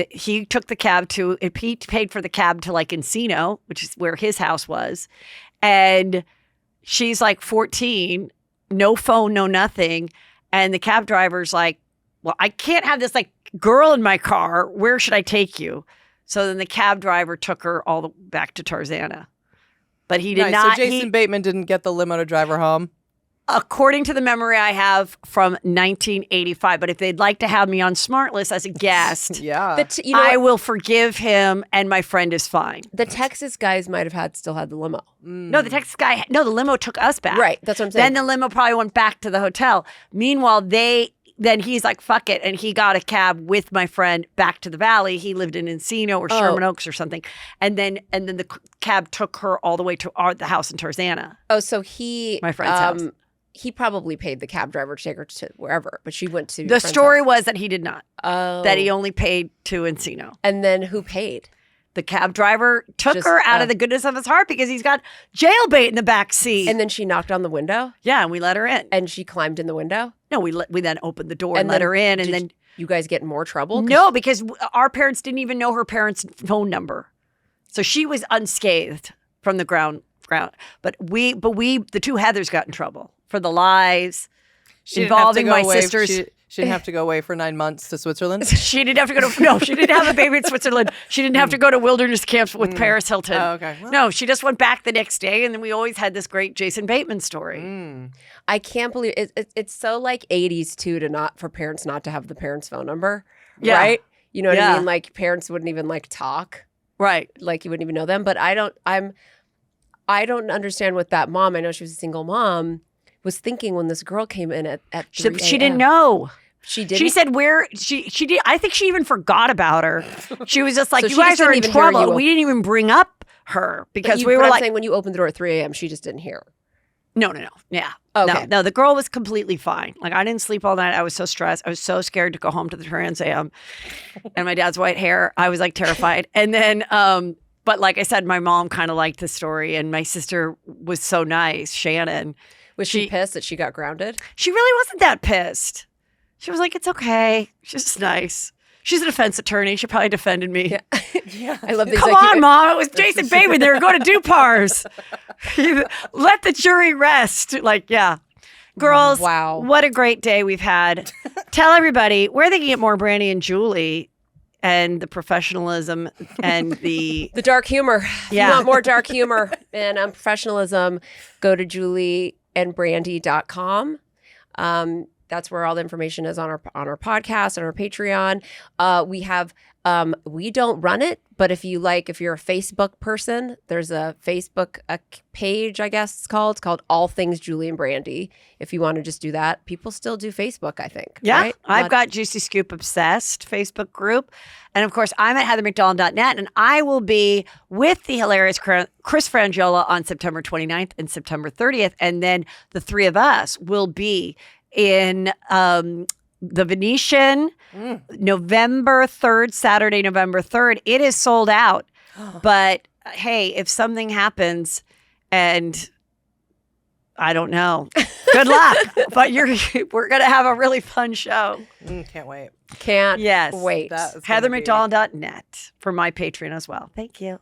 He took the cab he paid for the cab to like Encino, which is where his house was. And she's like 14, no phone, no nothing. And the cab driver's like, well, I can't have this like girl in my car. Where should I take you? So then the cab driver took her all the back to Tarzana. But he did not. So Jason Bateman didn't get the limo to drive her home? According to the memory I have from 1985, but if they'd like to have me on SmartList as a guest, Yeah. I will forgive him, and my friend is fine. The Texas guys might have still had the limo. No, the Texas guy, the limo took us back. Right, that's what I'm saying. Then the limo probably went back to the hotel. Meanwhile, then he's like, fuck it, and he got a cab with my friend back to the valley. He lived in Encino or Sherman Oaks or something, and then the cab took her all the way to the house in Tarzana. Oh, so my friend's house. He probably paid the cab driver to take her to wherever, but she went to the story was that he did not. Oh. That he only paid to Encino. And then who paid? The cab driver took her out of the goodness of his heart because he's got jailbait in the back seat. And then she knocked on the window? Yeah, and we let her in. And she climbed in the window? No, we then opened the door and let her in. And then you guys get in more trouble? No, because our parents didn't even know her parents' phone number. So she was unscathed from the ground. But we, the two Heathers got in trouble for the lies involving my sisters. She didn't have to go away for 9 months to Switzerland? She didn't have to go to, no, she didn't have a baby in Switzerland. She didn't have to go to wilderness camps with Paris Hilton. Oh, okay. Well. No, she just went back the next day, and then we always had this great Jason Bateman story. I can't believe it's so like 80s too for parents not to have the parents' phone number, right? You know what I mean? Like parents wouldn't even like talk, right? Like you wouldn't even know them. But I don't understand what that mom. I know she was a single mom. Was thinking when this girl came in at 3 she didn't know. She did. She said where she did. I think she even forgot about her. She was just like, So you she guys just are in didn't even hear trouble. you. We didn't even bring up her because we But were I'm like, saying when you opened the door at 3 a.m., she just didn't hear. no. Yeah. Okay. No, the girl was completely fine. Like I didn't sleep all night. I was so stressed. I was so scared to go home to the Trans Am. And my dad's white hair. I was like terrified. And then, but like I said, my mom kind of liked the story, and my sister was so nice, Shannon. Was she pissed that she got grounded? She really wasn't that pissed. She was like, it's okay. She's just nice. She's a defense attorney. She probably defended me. Yeah. I love these. Come on, Mom. It was Jason Bateman. They were going to Dupars. Let the jury rest. Like, yeah. Girls, wow. What a great day we've had. Tell everybody where they can get more Brandy and Julie and the professionalism and the dark humor. If you want more dark humor and professionalism, go to julieandbrandy.com. That's where all the information is on our podcast and our Patreon. We have we don't run it, but if you're a Facebook person, there's a Facebook page, I guess it's called. It's called All Things Julie and Brandy. If you want to just do that, people still do Facebook, I think. Yeah, right? I've got Juicy Scoop Obsessed Facebook group. And of course, I'm at heathermcdonald.net, and I will be with the hilarious Chris Frangiola on September 29th and September 30th. And then the three of us will be in the Venetian, November 3rd, Saturday, November 3rd. It is sold out. But hey, if something happens and I don't know, good luck. But we're going to have a really fun show. Can't wait. Can't Yes. wait. HeatherMcDonald.net for my Patreon as well. Thank you.